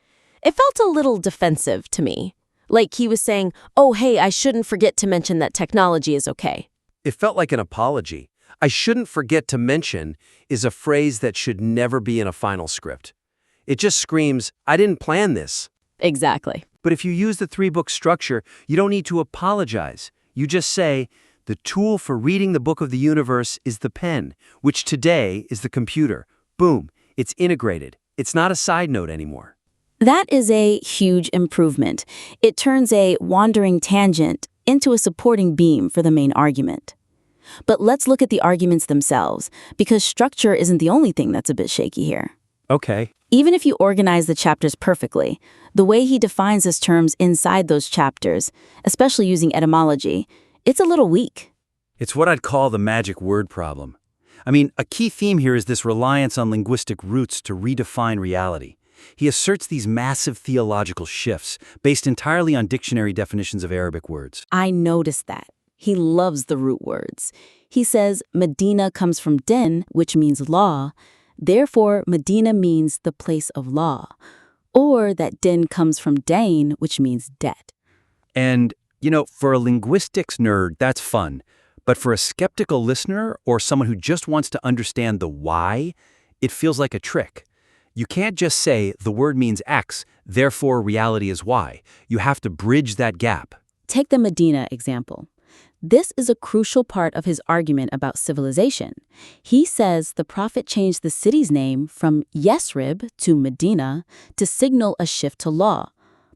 It felt a little defensive to me. Like he was saying, oh, hey, I shouldn't forget to mention that technology is okay. It felt like an apology. I shouldn't forget to mention is a phrase that should never be in a final script. It just screams, I didn't plan this. Exactly. But if you use the 3-book structure, you don't need to apologize. You just say, the tool for reading the book of the universe is the pen, which today is the computer. Boom, it's integrated. It's not a side note anymore. That is a huge improvement. It turns a wandering tangent into a supporting beam for the main argument. But let's look at the arguments themselves, because structure isn't the only thing that's a bit shaky here. Okay. Even if you organize the chapters perfectly, the way he defines his terms inside those chapters, especially using etymology, it's a little weak. It's what I'd call the magic word problem. I mean, a key theme here is this reliance on linguistic roots to redefine reality. He asserts these massive theological shifts based entirely on dictionary definitions of Arabic words. I noticed that. He loves the root words. He says Medina comes from din, which means law. Therefore, Medina means the place of law. Or that din comes from dain, which means debt. And, for a linguistics nerd, that's fun. But for a skeptical listener or someone who just wants to understand the why, it feels like a trick. You can't just say the word means X, therefore reality is Y. You have to bridge that gap. Take the Medina example. This is a crucial part of his argument about civilization. He says the prophet changed the city's name from Yesrib to Medina to signal a shift to law.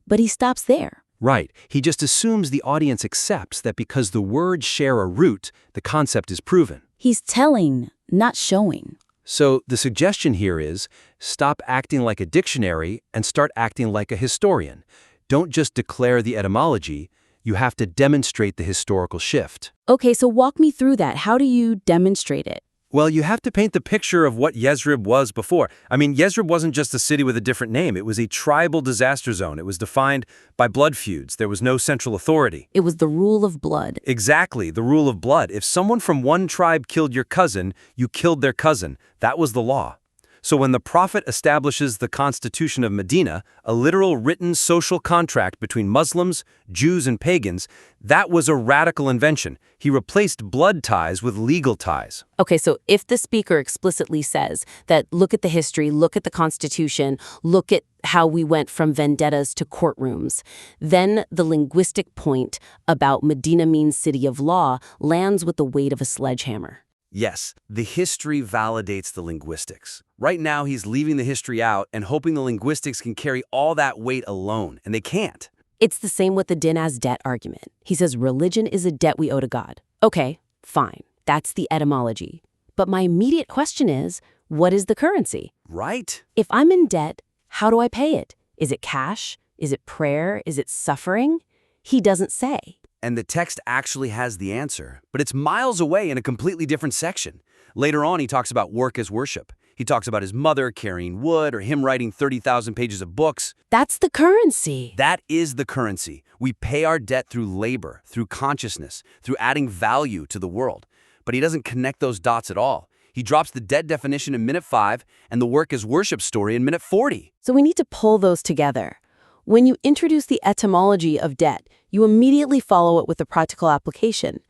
But he stops there. Right. He just assumes the audience accepts that because the words share a root, the concept is proven. He's telling, not showing. So the suggestion here is, stop acting like a dictionary and start acting like a historian. Don't just declare the etymology. You have to demonstrate the historical shift. Okay, so walk me through that. How do you demonstrate it? Well, you have to paint the picture of what Yesrib was before. I mean, Yesrib wasn't just a city with a different name. It was a tribal disaster zone. It was defined by blood feuds. There was no central authority. It was the rule of blood. Exactly, the rule of blood. If someone from one tribe killed your cousin, you killed their cousin. That was the law. So when the prophet establishes the Constitution of Medina, a literal written social contract between Muslims, Jews, and pagans, that was a radical invention. He replaced blood ties with legal ties. Okay, so if the speaker explicitly says that look at the history, look at the Constitution, look at how we went from vendettas to courtrooms, then the linguistic point about Medina means city of law lands with the weight of a sledgehammer. Yes, the history validates the linguistics. Right now, he's leaving the history out and hoping the linguistics can carry all that weight alone, and they can't. It's the same with the din as debt argument. He says religion is a debt we owe to God. Okay, fine. That's the etymology. But my immediate question is, what is the currency? Right. If I'm in debt, how do I pay it? Is it cash? Is it prayer? Is it suffering? He doesn't say. And the text actually has the answer, but it's miles away in a completely different section. Later on, he talks about work as worship. He talks about his mother carrying wood or him writing 30,000 pages of books. That's the currency. That is the currency. We pay our debt through labor, through consciousness, through adding value to the world. But he doesn't connect those dots at all. He drops the debt definition in minute 5 and the work as worship story in minute 40. So we need to pull those together. When you introduce the etymology of debt, you immediately follow it with a practical application.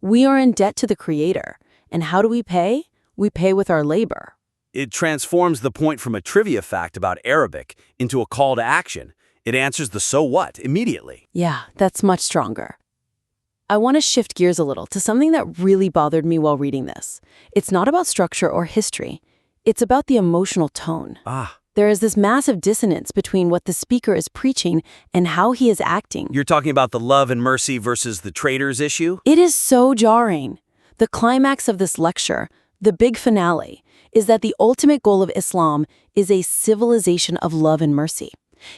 We are in debt to the Creator. And how do we pay? We pay with our labor. It transforms the point from a trivia fact about Arabic into a call to action. It answers the so what immediately. Yeah, that's much stronger. I want to shift gears a little to something that really bothered me while reading this. It's not about structure or history. It's about the emotional tone. There is this massive dissonance between what the speaker is preaching and how he is acting. You're talking about the love and mercy versus the traitors issue? It is so jarring. The climax of this lecture, the big finale, is that the ultimate goal of Islam is a civilization of love and mercy.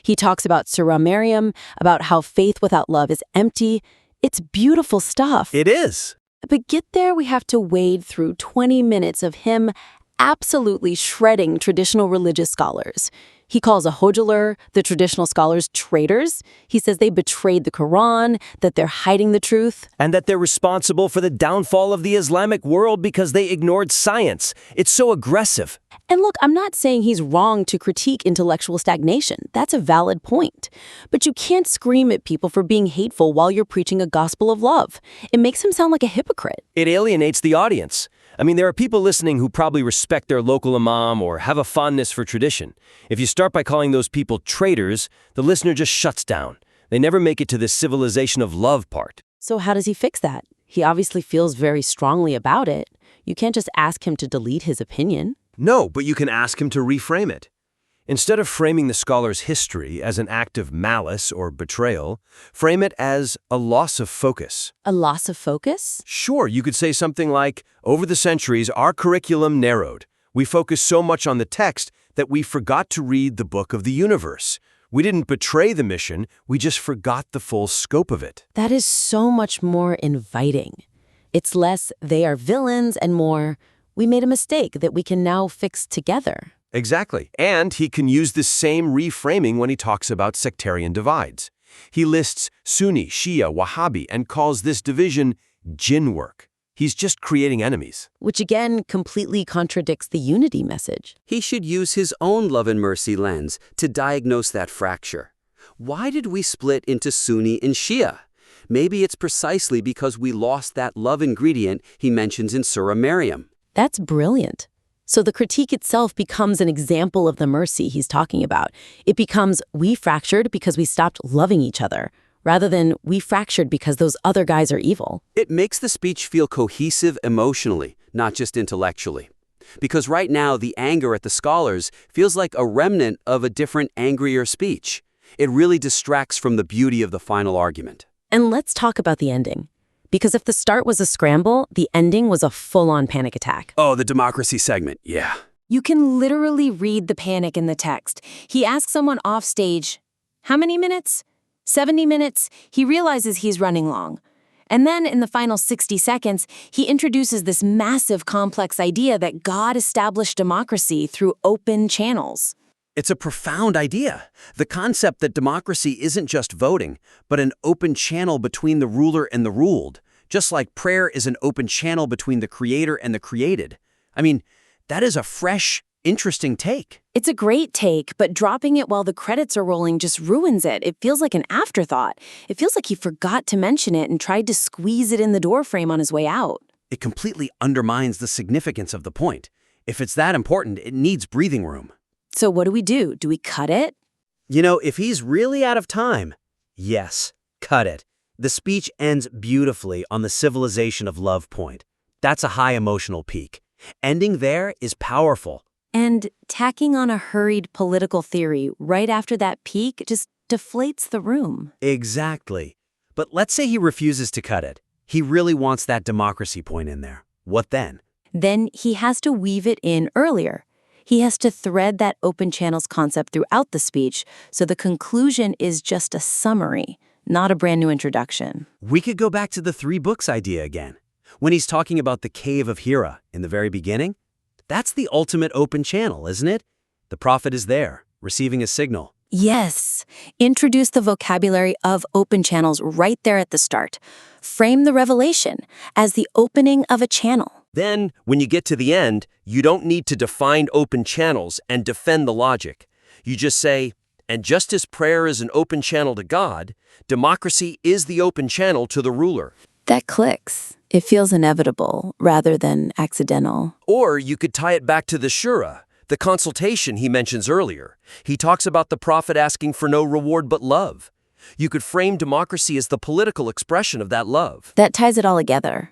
He talks about Surah Maryam, about how faith without love is empty. It's beautiful stuff. It is. But get there, we have to wade through 20 minutes of him absolutely shredding traditional religious scholars. He calls a hodler, the traditional scholars, traitors. He says they betrayed the Quran, that they're hiding the truth. And that they're responsible for the downfall of the Islamic world because they ignored science. It's so aggressive. And look, I'm not saying he's wrong to critique intellectual stagnation. That's a valid point. But you can't scream at people for being hateful while you're preaching a gospel of love. It makes him sound like a hypocrite. It alienates the audience. I mean, there are people listening who probably respect their local imam or have a fondness for tradition. If you start by calling those people traitors, the listener just shuts down. They never make it to this civilization of love part. So how does he fix that? He obviously feels very strongly about it. You can't just ask him to delete his opinion. No, but you can ask him to reframe it. Instead of framing the scholar's history as an act of malice or betrayal, frame it as a loss of focus. A loss of focus? Sure, you could say something like, over the centuries, our curriculum narrowed. We focused so much on the text that we forgot to read the book of the universe. We didn't betray the mission, we just forgot the full scope of it. That is so much more inviting. It's less, they are villains, and more, we made a mistake that we can now fix together. Exactly. And he can use this same reframing when he talks about sectarian divides. He lists Sunni, Shia, Wahhabi, and calls this division jinn work. He's just creating enemies. Which again completely contradicts the unity message. He should use his own love and mercy lens to diagnose that fracture. Why did we split into Sunni and Shia? Maybe it's precisely because we lost that love ingredient he mentions in Surah Maryam. That's brilliant. So the critique itself becomes an example of the mercy he's talking about. It becomes, we fractured because we stopped loving each other, rather than we fractured because those other guys are evil. It makes the speech feel cohesive emotionally, not just intellectually. Because right now, the anger at the scholars feels like a remnant of a different, angrier speech. It really distracts from the beauty of the final argument. And let's talk about the ending. Because if the start was a scramble, the ending was a full-on panic attack. Oh, the democracy segment, yeah. You can literally read the panic in the text. He asks someone off stage, how many minutes? 70 minutes. He realizes he's running long. And then in the final 60 seconds, he introduces this massive complex idea that God established democracy through open channels. It's a profound idea. The concept that democracy isn't just voting, but an open channel between the ruler and the ruled. Just like prayer is an open channel between the creator and the created. I mean, that is a fresh, interesting take. It's a great take, but dropping it while the credits are rolling just ruins it. It feels like an afterthought. It feels like he forgot to mention it and tried to squeeze it in the doorframe on his way out. It completely undermines the significance of the point. If it's that important, it needs breathing room. So what do? Do we cut it? You know, if he's really out of time, yes, cut it. The speech ends beautifully on the civilization of love point. That's a high emotional peak. Ending there is powerful. And tacking on a hurried political theory right after that peak just deflates the room. Exactly. But let's say he refuses to cut it. He really wants that democracy point in there. What then? Then he has to weave it in earlier. He has to thread that open channels concept throughout the speech, so the conclusion is just a summary, not a brand new introduction. We could go back to the 3 books idea again. When he's talking about the cave of Hira in the very beginning, that's the ultimate open channel, isn't it? The prophet is there, receiving a signal. Yes. Introduce the vocabulary of open channels right there at the start. Frame the revelation as the opening of a channel. Then, when you get to the end, you don't need to define open channels and defend the logic. You just say, and just as prayer is an open channel to God, democracy is the open channel to the ruler. That clicks. It feels inevitable rather than accidental. Or you could tie it back to the shura, the consultation he mentions earlier. He talks about the prophet asking for no reward but love. You could frame democracy as the political expression of that love. That ties it all together.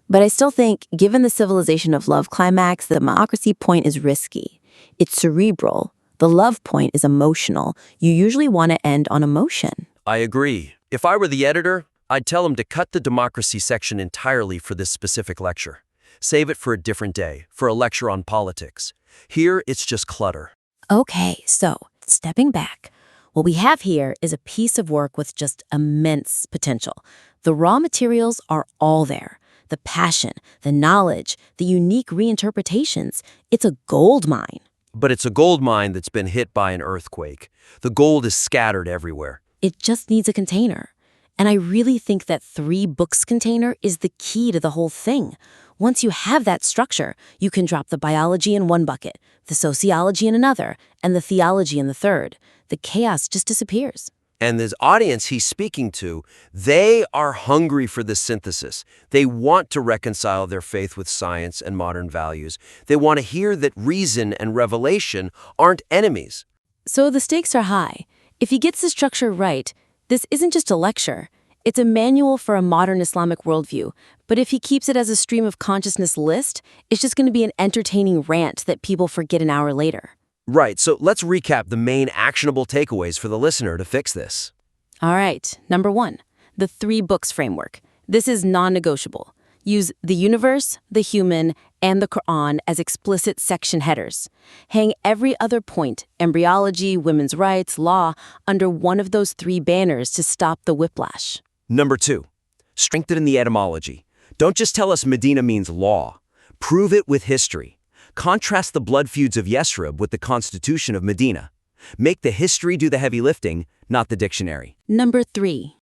But I still think, given the civilization of love climax, the democracy point is risky. It's cerebral. The love point is emotional. You usually want to end on emotion. I agree. If I were the editor, I'd tell him to cut the democracy section entirely for this specific lecture. Save it for a different day, for a lecture on politics. Here, it's just clutter. Okay, so, stepping back. What we have here is a piece of work with just immense potential. The raw materials are all there. The passion, the knowledge, the unique reinterpretations. It's a gold mine. But it's a gold mine that's been hit by an earthquake. The gold is scattered everywhere. It just needs a container. And I really think that 3 books container is the key to the whole thing. Once you have that structure, you can drop the biology in one bucket, the sociology in another, and the theology in the third. The chaos just disappears. And this audience he's speaking to, they are hungry for this synthesis. They want to reconcile their faith with science and modern values. They want to hear that reason and revelation aren't enemies. So the stakes are high. If he gets the structure right, this isn't just a lecture. It's a manual for a modern Islamic worldview. But if he keeps it as a stream of consciousness list, it's just going to be an entertaining rant that people forget an hour later. Right, so let's recap the main actionable takeaways for the listener to fix this. All right, number 1, the 3 books framework. This is non-negotiable. Use the universe, the human, and the Quran as explicit section headers. Hang every other point, embryology, women's rights, law, under one of those 3 banners to stop the whiplash. Number 2, strengthen the etymology. Don't just tell us Medina means law. Prove it with history. Contrast the blood feuds of Yesrib with the Constitution of Medina. Make the history do the heavy lifting, not the dictionary. Number 3,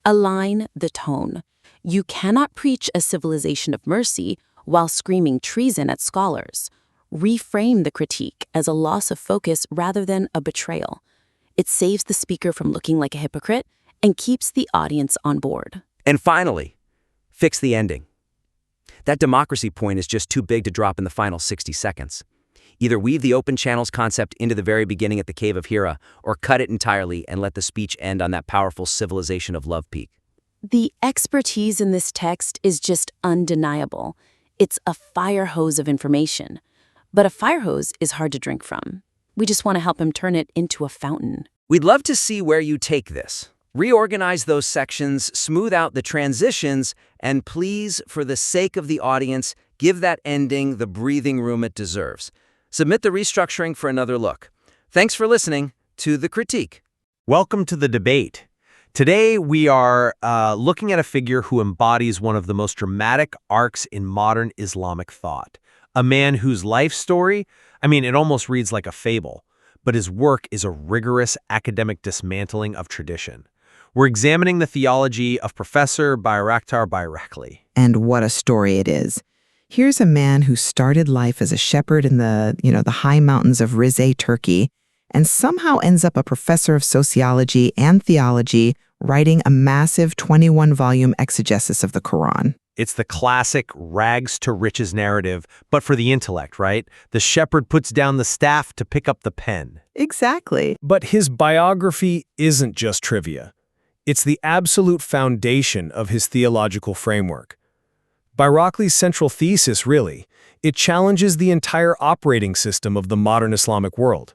align the tone. You cannot preach a civilization of mercy while screaming treason at scholars. Reframe the critique as a loss of focus rather than a betrayal. It saves the speaker from looking like a hypocrite and keeps the audience on board. And finally, fix the ending. That democracy point is just too big to drop in the final 60 seconds. Either weave the open channels concept into the very beginning at the Cave of Hira, or cut it entirely and let the speech end on that powerful civilization of love peak. The expertise in this text is just undeniable. It's a fire hose of information. But a fire hose is hard to drink from. We just want to help him turn it into a fountain. We'd love to see where you take this. Reorganize those sections, smooth out the transitions, and please, for the sake of the audience, give that ending the breathing room it deserves. Submit the restructuring for another look. Thanks for listening to The Critique. Welcome to the debate. Today, we are looking at a figure who embodies one of the most dramatic arcs in modern Islamic thought. A man whose life story, it almost reads like a fable, but his work is a rigorous academic dismantling of tradition. We're examining the theology of Professor Bayrakli. And what a story it is. Here's a man who started life as a shepherd in the high mountains of Rize, Turkey, and somehow ends up a professor of sociology and theology, writing a massive 21-volume exegesis of the Quran. It's the classic rags to riches narrative, but for the intellect, right? The shepherd puts down the staff to pick up the pen. Exactly. But his biography isn't just trivia. It's the absolute foundation of his theological framework. Bayrakli's central thesis, really, it challenges the entire operating system of the modern Islamic world.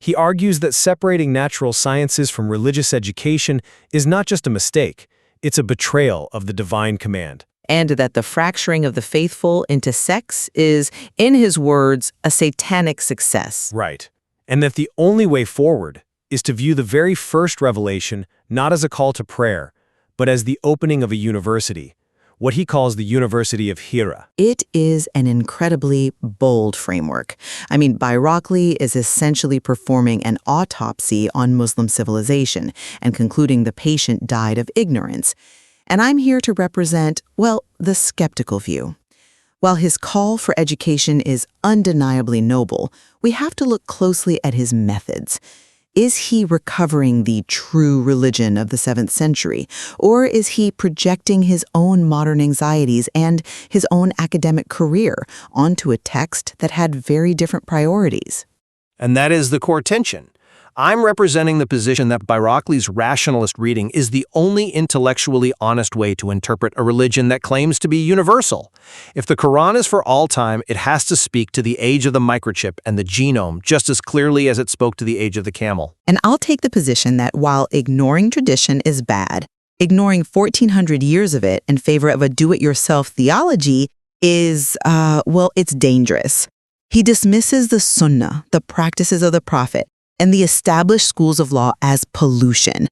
He argues that separating natural sciences from religious education is not just a mistake, it's a betrayal of the divine command. And that the fracturing of the faithful into sects is, in his words, a satanic success. Right. And that the only way forward is to view the very first revelation not as a call to prayer, but as the opening of a university, what he calls the University of Hira. It is an incredibly bold framework. Bayrakli is essentially performing an autopsy on Muslim civilization and concluding the patient died of ignorance. And I'm here to represent, the skeptical view. While his call for education is undeniably noble, we have to look closely at his methods. Is he recovering the true religion of the 7th century, or is he projecting his own modern anxieties and his own academic career onto a text that had very different priorities? And that is the core tension. I'm representing the position that Bayrakli's rationalist reading is the only intellectually honest way to interpret a religion that claims to be universal. If the Quran is for all time, it has to speak to the age of the microchip and the genome just as clearly as it spoke to the age of the camel. And I'll take the position that while ignoring tradition is bad, ignoring 1,400 years of it in favor of a do-it-yourself theology is, it's dangerous. He dismisses the sunnah, the practices of the prophet, and the established schools of law as pollution.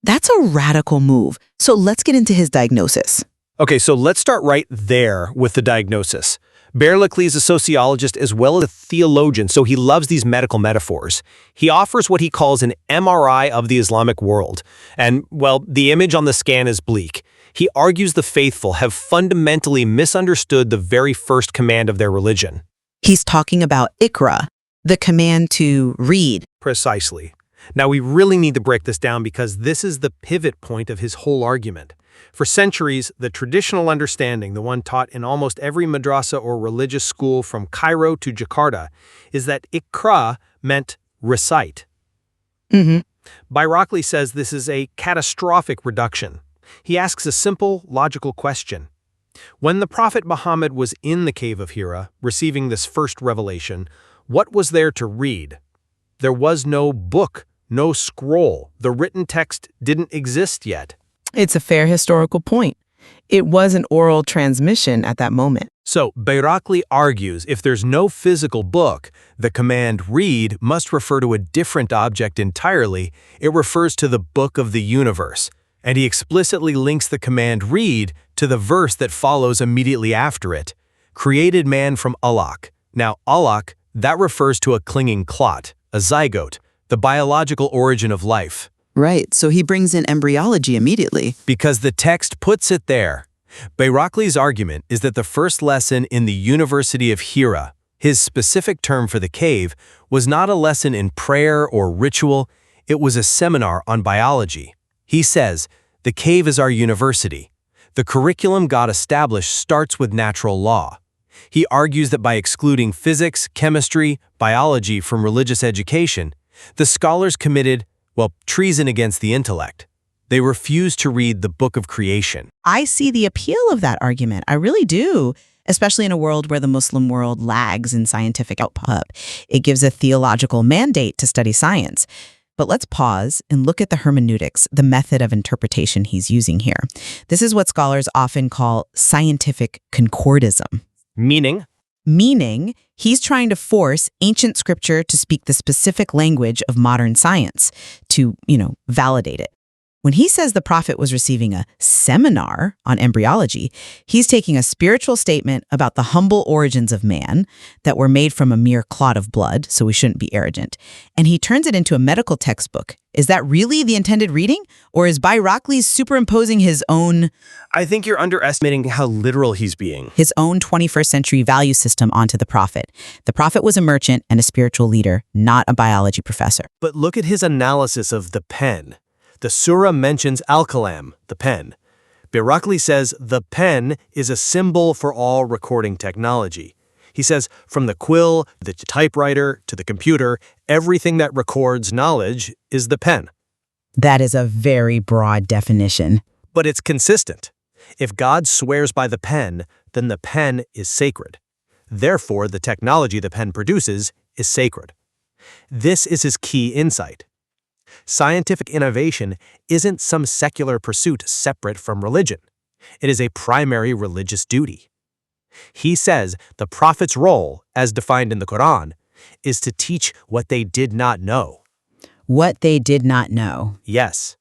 That's a radical move. So let's get into his diagnosis. Okay, so let's start right there with the diagnosis. Bayrakli is a sociologist as well as a theologian, so he loves these medical metaphors. He offers what he calls an MRI of the Islamic world. And, well, the image on the scan is bleak. He argues the faithful have fundamentally misunderstood the very first command of their religion. He's talking about Iqra, the command to read. Precisely. Now, we really need to break this down because this is the pivot point of his whole argument. For centuries, the traditional understanding, the one taught in almost every madrasa or religious school from Cairo to Jakarta, is that Iqra meant recite. Bayrakli says this is a catastrophic reduction. He asks a simple, logical question. When the Prophet Muhammad was in the cave of Hira, receiving this first revelation, what was there to read? There was no book, no scroll. The written text didn't exist yet. It's a fair historical point. It was an oral transmission at that moment. So, Bayrakli argues if there's no physical book, the command read must refer to a different object entirely. It refers to the book of the universe. And he explicitly links the command read to the verse that follows immediately after it. Created man from alaq. Now, alaq, that refers to a clinging clot, a zygote, the biological origin of life. Right, so he brings in embryology immediately. Because the text puts it there. Bayrakli's argument is that the first lesson in the University of Hira, his specific term for the cave, was not a lesson in prayer or ritual, it was a seminar on biology. He says, the cave is our university. The curriculum God established starts with natural law. He argues that by excluding physics, chemistry, biology from religious education, the scholars committed, treason against the intellect. They refused to read the book of creation. I see the appeal of that argument. I really do, especially in a world where the Muslim world lags in scientific output. It gives a theological mandate to study science. But let's pause and look at the hermeneutics, the method of interpretation he's using here. This is what scholars often call scientific concordism. Meaning? Meaning, he's trying to force ancient scripture to speak the specific language of modern science, to, validate it. When he says the prophet was receiving a seminar on embryology, he's taking a spiritual statement about the humble origins of man, that we're made from a mere clot of blood, so we shouldn't be arrogant, and he turns it into a medical textbook. Is that really the intended reading? Or is Bayrakli superimposing his own... I think you're underestimating how literal he's being. His own 21st century value system onto the prophet. The prophet was a merchant and a spiritual leader, not a biology professor. But look at his analysis of the pen. The surah mentions al-kalam, the pen. Bayrakli says the pen is a symbol for all recording technology. He says from the quill, the typewriter, to the computer, everything that records knowledge is the pen. That is a very broad definition. But it's consistent. If God swears by the pen, then the pen is sacred. Therefore, the technology the pen produces is sacred. This is his key insight. Scientific innovation isn't some secular pursuit separate from religion. It is a primary religious duty. He says the prophet's role, as defined in the Quran, is to teach what they did not know. What they did not know. Yes.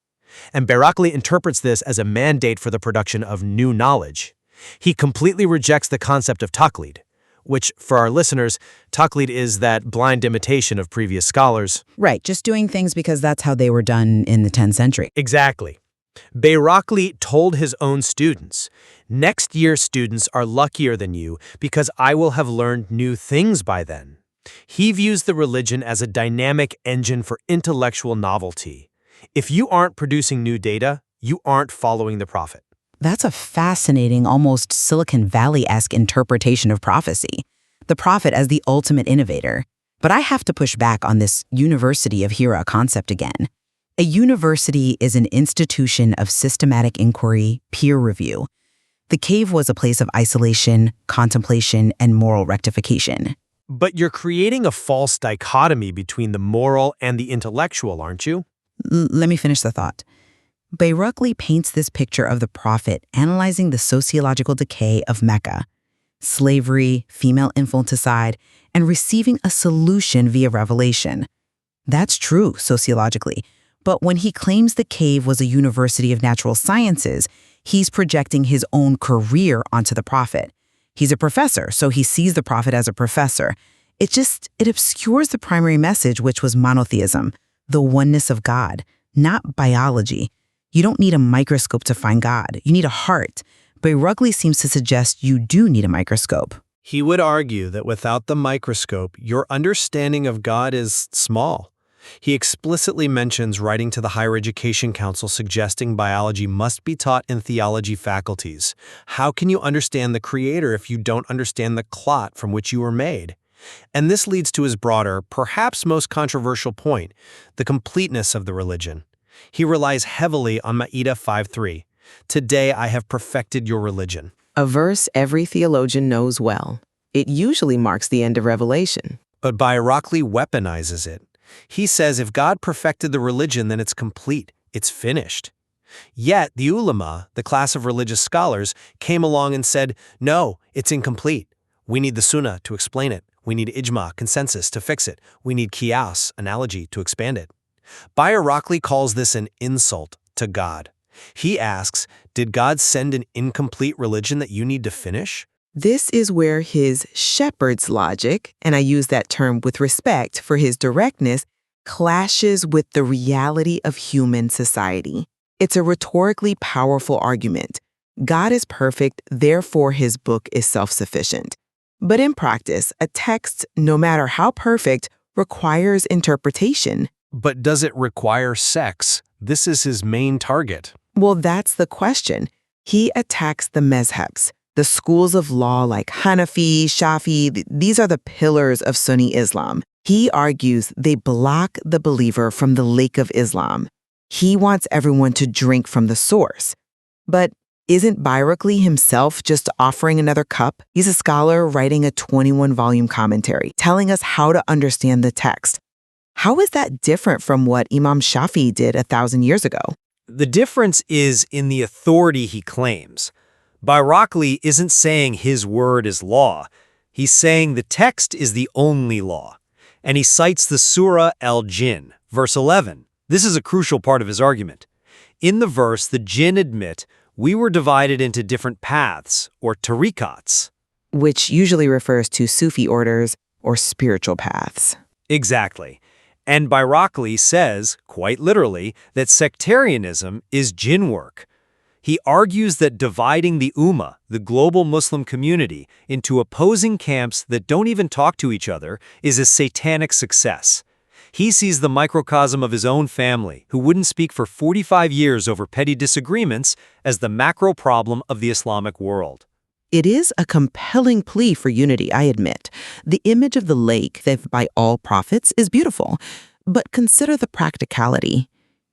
And Bayrakli interprets this as a mandate for the production of new knowledge. He completely rejects the concept of taqlid, which, for our listeners, taqlid is that blind imitation of previous scholars. Right, just doing things because that's how they were done in the 10th century. Exactly. Bayrakli told his own students, next year students are luckier than you because I will have learned new things by then. He views the religion as a dynamic engine for intellectual novelty. If you aren't producing new data, you aren't following the prophet. That's a fascinating, almost Silicon Valley-esque interpretation of prophecy. The prophet as the ultimate innovator. But I have to push back on this University of Hira concept again. A university is an institution of systematic inquiry, peer review. The cave was a place of isolation, contemplation, and moral rectification. But you're creating a false dichotomy between the moral and the intellectual, aren't you? Let me finish the thought. Bayrakli paints this picture of the prophet analyzing the sociological decay of Mecca, slavery, female infanticide, and receiving a solution via revelation. That's true sociologically, but when he claims the cave was a university of natural sciences, he's projecting his own career onto the prophet. He's a professor, so he sees the prophet as a professor. It obscures the primary message, which was monotheism, the oneness of God, not biology. You don't need a microscope to find God. You need a heart. Bayrakli seems to suggest you do need a microscope. He would argue that without the microscope, your understanding of God is small. He explicitly mentions writing to the Higher Education Council suggesting biology must be taught in theology faculties. How can you understand the Creator if you don't understand the clot from which you were made? And this leads to his broader, perhaps most controversial point, the completeness of the religion. He relies heavily on Ma'idah 5:3. Today I have perfected your religion. A verse every theologian knows well. It usually marks the end of Revelation. But Bayrakli weaponizes it. He says if God perfected the religion, then it's complete, it's finished. Yet the ulama, the class of religious scholars, came along and said, no, it's incomplete. We need the sunnah to explain it. We need ijma, consensus, to fix it. We need qiyas, analogy, to expand it. Bayrakli calls this an insult to God. He asks, did God send an incomplete religion that you need to finish? This is where his shepherd's logic, and I use that term with respect for his directness, clashes with the reality of human society. It's a rhetorically powerful argument. God is perfect, therefore his book is self-sufficient. But in practice, a text, no matter how perfect, requires interpretation. But does it require sex? This is his main target. Well, that's the question. He attacks the mezhebs, the schools of law like Hanafi, Shafi. These are the pillars of Sunni Islam. He argues they block the believer from the lake of Islam. He wants everyone to drink from the source. But isn't Bayrakli himself just offering another cup? He's a scholar writing a 21-volume commentary, telling us how to understand the text. How is that different from what Imam Shafi did 1,000 years ago? The difference is in the authority he claims. Bayrakli isn't saying his word is law. He's saying the text is the only law. And he cites the Surah al-Jinn, verse 11. This is a crucial part of his argument. In the verse, the jinn admit we were divided into different paths, or tariqats. Which usually refers to Sufi orders or spiritual paths. Exactly. And Bayrakli says, quite literally, that sectarianism is jinn work. He argues that dividing the ummah, the global Muslim community, into opposing camps that don't even talk to each other is a satanic success. He sees the microcosm of his own family, who wouldn't speak for 45 years over petty disagreements, as the macro problem of the Islamic world. It is a compelling plea for unity, I admit. The image of the lake, that by all prophets, is beautiful. But consider the practicality.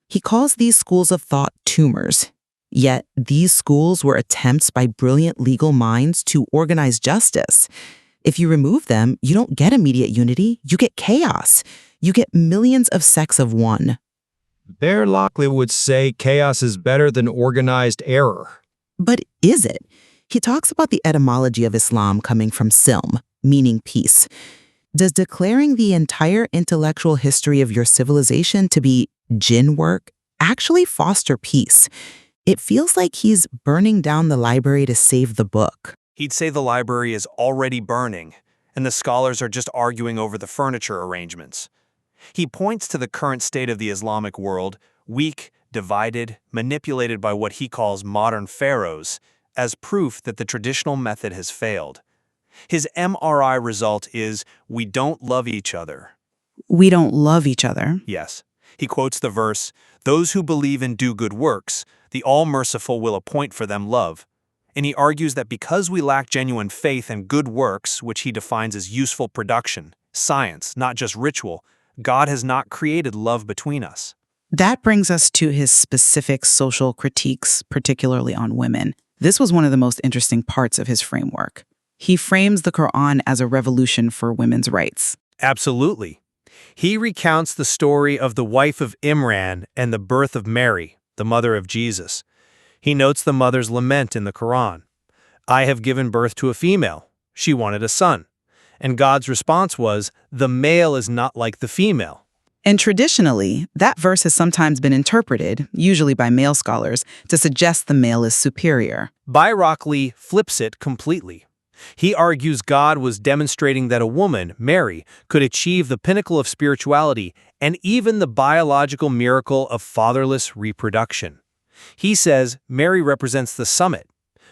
He calls these schools of thought tumors. Yet these schools were attempts by brilliant legal minds to organize justice. If you remove them, you don't get immediate unity, you get chaos. You get millions of sects of one. Bayrakli would say chaos is better than organized error. But is it? He talks about the etymology of Islam coming from silm, meaning peace. Does declaring the entire intellectual history of your civilization to be jinn work actually foster peace? It feels like he's burning down the library to save the book. He'd say the library is already burning, and the scholars are just arguing over the furniture arrangements. He points to the current state of the Islamic world, weak, divided, manipulated by what he calls modern pharaohs, as proof that the traditional method has failed. His MRI result is, we don't love each other. We don't love each other? Yes. He quotes the verse, those who believe and do good works, the All-Merciful will appoint for them love. And he argues that because we lack genuine faith and good works, which he defines as useful production, Science, not just ritual. God has not created love between us. That brings us to his specific social critiques, particularly on women. This was one of the most interesting parts of his framework. He frames the Quran as a revolution for women's rights. Absolutely. He recounts the story of the wife of Imran and the birth of Mary, the mother of Jesus. He notes the mother's lament in the Quran. I have given birth to a female. She wanted a son. And God's response was, the male is not like the female. And traditionally, that verse has sometimes been interpreted, usually by male scholars, to suggest the male is superior. Bayraqli flips it completely. He argues God was demonstrating that a woman, Mary, could achieve the pinnacle of spirituality and even the biological miracle of fatherless reproduction. He says Mary represents the summit.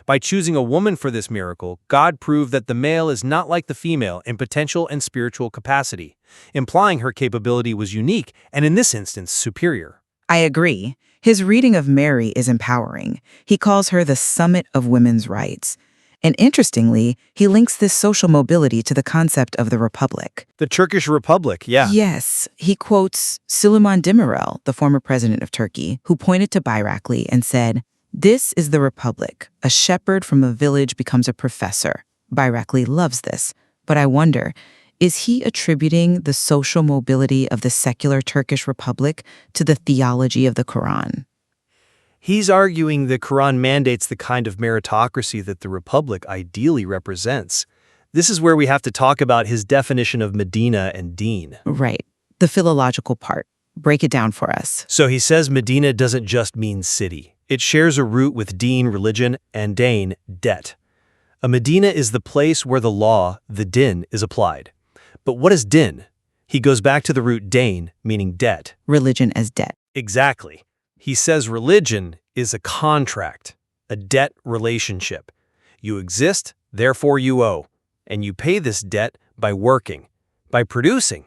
By choosing a woman for this miracle, God proved that the male is not like the female in potential and spiritual capacity, implying her capability was unique and, in this instance, superior. I agree. His reading of Mary is empowering. He calls her the summit of women's rights. And interestingly, he links this social mobility to the concept of the Republic. The Turkish Republic, yeah. Yes. He quotes Süleyman Demirel, the former president of Turkey, who pointed to Bayraqli and said, "This is the Republic. A shepherd from a village becomes a professor." Bayraqli loves this. But I wonder, is he attributing the social mobility of the secular Turkish Republic to the theology of the Quran? He's arguing the Quran mandates the kind of meritocracy that the Republic ideally represents. This is where we have to talk about his definition of Medina and Deen. Right. The philological part. Break it down for us. So he says Medina doesn't just mean city. It shares a root with Deen, religion, and Dain, debt. A Medina is the place where the law, the din, is applied. But what is din? He goes back to the root Dain, meaning debt. Religion as debt. Exactly. He says religion is a contract, a debt relationship. You exist, therefore you owe, and you pay this debt by working, by producing.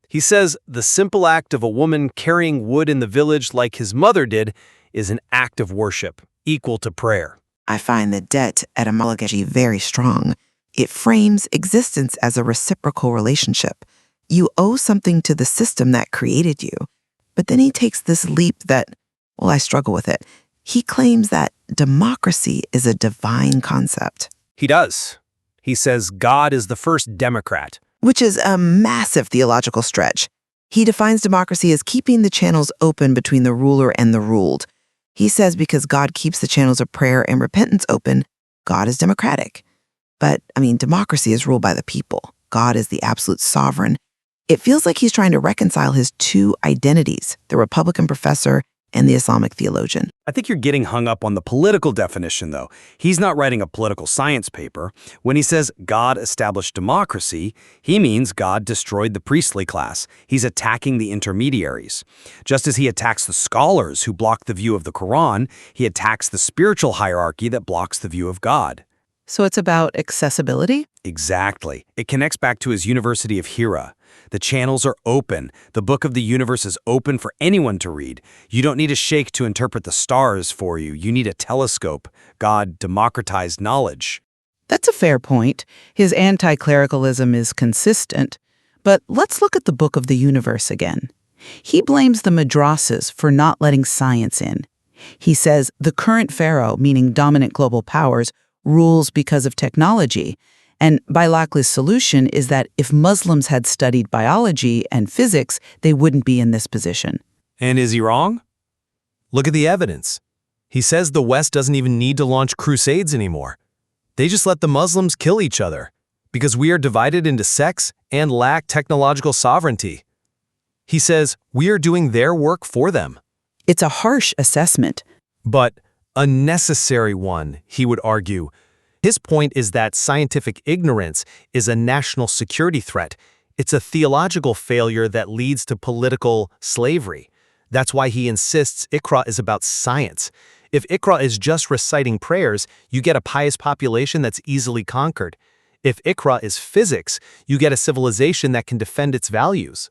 He says the simple act of a woman carrying wood in the village like his mother did is an act of worship, equal to prayer. I find the debt etymology very strong. It frames existence as a reciprocal relationship. You owe something to the system that created you. But then he takes this leap that, well, I struggle with it. He claims that democracy is a divine concept. He does. He says God is the first democrat. Which is a massive theological stretch. He defines democracy as keeping the channels open between the ruler and the ruled. He says because God keeps the channels of prayer and repentance open, God is democratic. But, democracy is ruled by the people. God is the absolute sovereign. It feels like he's trying to reconcile his two identities, the Republican professor and the Islamic theologian. I think you're getting hung up on the political definition, though. He's not writing a political science paper. When he says God established democracy, he means God destroyed the priestly class. He's attacking the intermediaries. Just as he attacks the scholars who block the view of the Quran, he attacks the spiritual hierarchy that blocks the view of God. So it's about accessibility? Exactly. It connects back to his University of Hira. The channels are open. The book of the universe is open for anyone to read. You don't need a sheikh to interpret the stars for you. You need a telescope. God democratized knowledge. That's a fair point. His anti-clericalism is consistent. But let's look at the book of the universe again. He blames the madrasas for not letting science in. He says the current pharaoh, meaning dominant global powers, rules because of technology. And Bayraqli's solution is that if Muslims had studied biology and physics, they wouldn't be in this position. And is he wrong? Look at the evidence. He says the West doesn't even need to launch crusades anymore. They just let the Muslims kill each other because we are divided into sects and lack technological sovereignty. He says we are doing their work for them. It's a harsh assessment. But a necessary one, he would argue. His point is that scientific ignorance is a national security threat. It's a theological failure that leads to political slavery. That's why he insists Iqra is about science. If Iqra is just reciting prayers, you get a pious population that's easily conquered. If Iqra is physics, you get a civilization that can defend its values.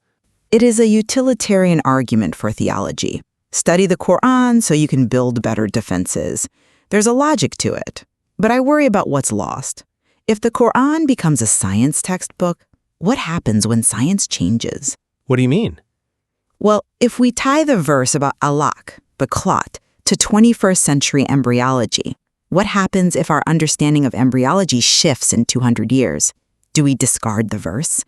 It is a utilitarian argument for theology. Study the Quran so you can build better defenses. There's a logic to it. But I worry about what's lost. If the Quran becomes a science textbook, what happens when science changes? What do you mean? Well, if we tie the verse about alaq, baklat, to 21st century embryology, what happens if our understanding of embryology shifts in 200 years? Do we discard the verse?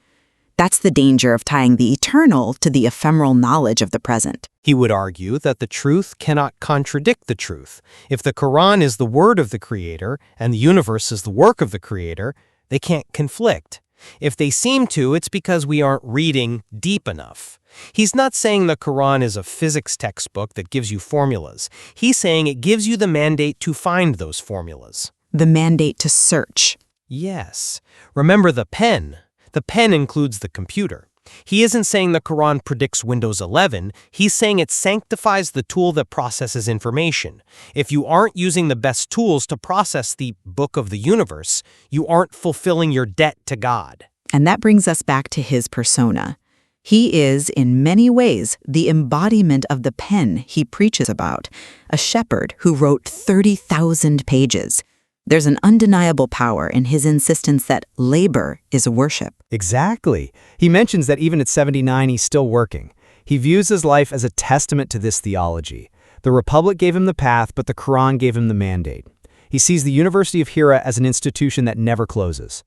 That's the danger of tying the eternal to the ephemeral knowledge of the present. He would argue that the truth cannot contradict the truth. If the Quran is the word of the Creator and the universe is the work of the Creator, they can't conflict. If they seem to, it's because we aren't reading deep enough. He's not saying the Quran is a physics textbook that gives you formulas. He's saying it gives you the mandate to find those formulas. The mandate to search. Yes. Remember the pen. The pen includes the computer. He isn't saying the Quran predicts Windows 11. He's saying it sanctifies the tool that processes information. If you aren't using the best tools to process the book of the universe, you aren't fulfilling your debt to God. And that brings us back to his persona. He is, in many ways, the embodiment of the pen he preaches about, a shepherd who wrote 30,000 pages. There's an undeniable power in his insistence that labor is worship. Exactly. He mentions that even at 79, he's still working. He views his life as a testament to this theology. The Republic gave him the path, but the Quran gave him the mandate. He sees the University of Hira as an institution that never closes.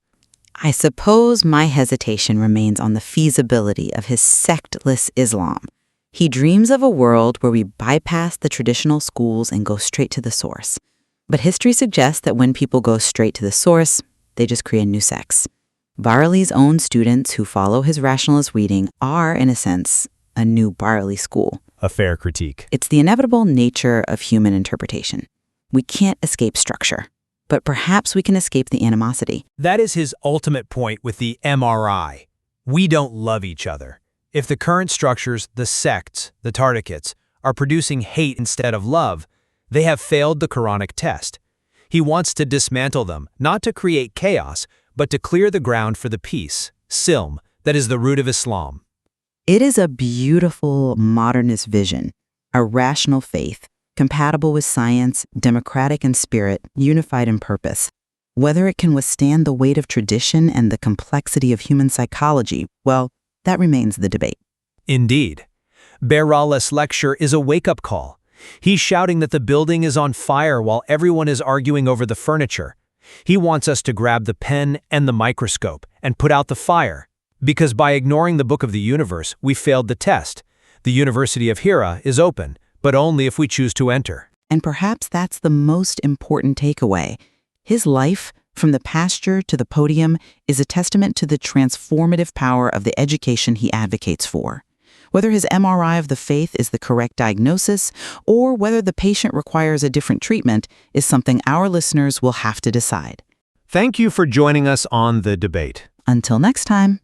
I suppose my hesitation remains on the feasibility of his sectless Islam. He dreams of a world where we bypass the traditional schools and go straight to the source. But history suggests that when people go straight to the source, they just create new sects. Barley's own students who follow his rationalist reading are, in a sense, a new Barley school. A fair critique. It's the inevitable nature of human interpretation. We can't escape structure, but perhaps we can escape the animosity. That is his ultimate point with the MRI. We don't love each other. If the current structures, the sects, the Tardikites, are producing hate instead of love, they have failed the Quranic test. He wants to dismantle them, not to create chaos, but to clear the ground for the peace, silm, that is the root of Islam. It is a beautiful modernist vision, a rational faith, compatible with science, democratic in spirit, unified in purpose. Whether it can withstand the weight of tradition and the complexity of human psychology, well, that remains the debate. Indeed. Beral's lecture is a wake-up call. He's shouting that the building is on fire while everyone is arguing over the furniture. He wants us to grab the pen and the microscope and put out the fire. Because by ignoring the book of the universe, we failed the test. The University of Hira is open, but only if we choose to enter. And perhaps that's the most important takeaway. His life, from the pasture to the podium, is a testament to the transformative power of the education he advocates for. Whether his MRI of the faith is the correct diagnosis, or whether the patient requires a different treatment, is something our listeners will have to decide. Thank you for joining us on The Debate. Until next time.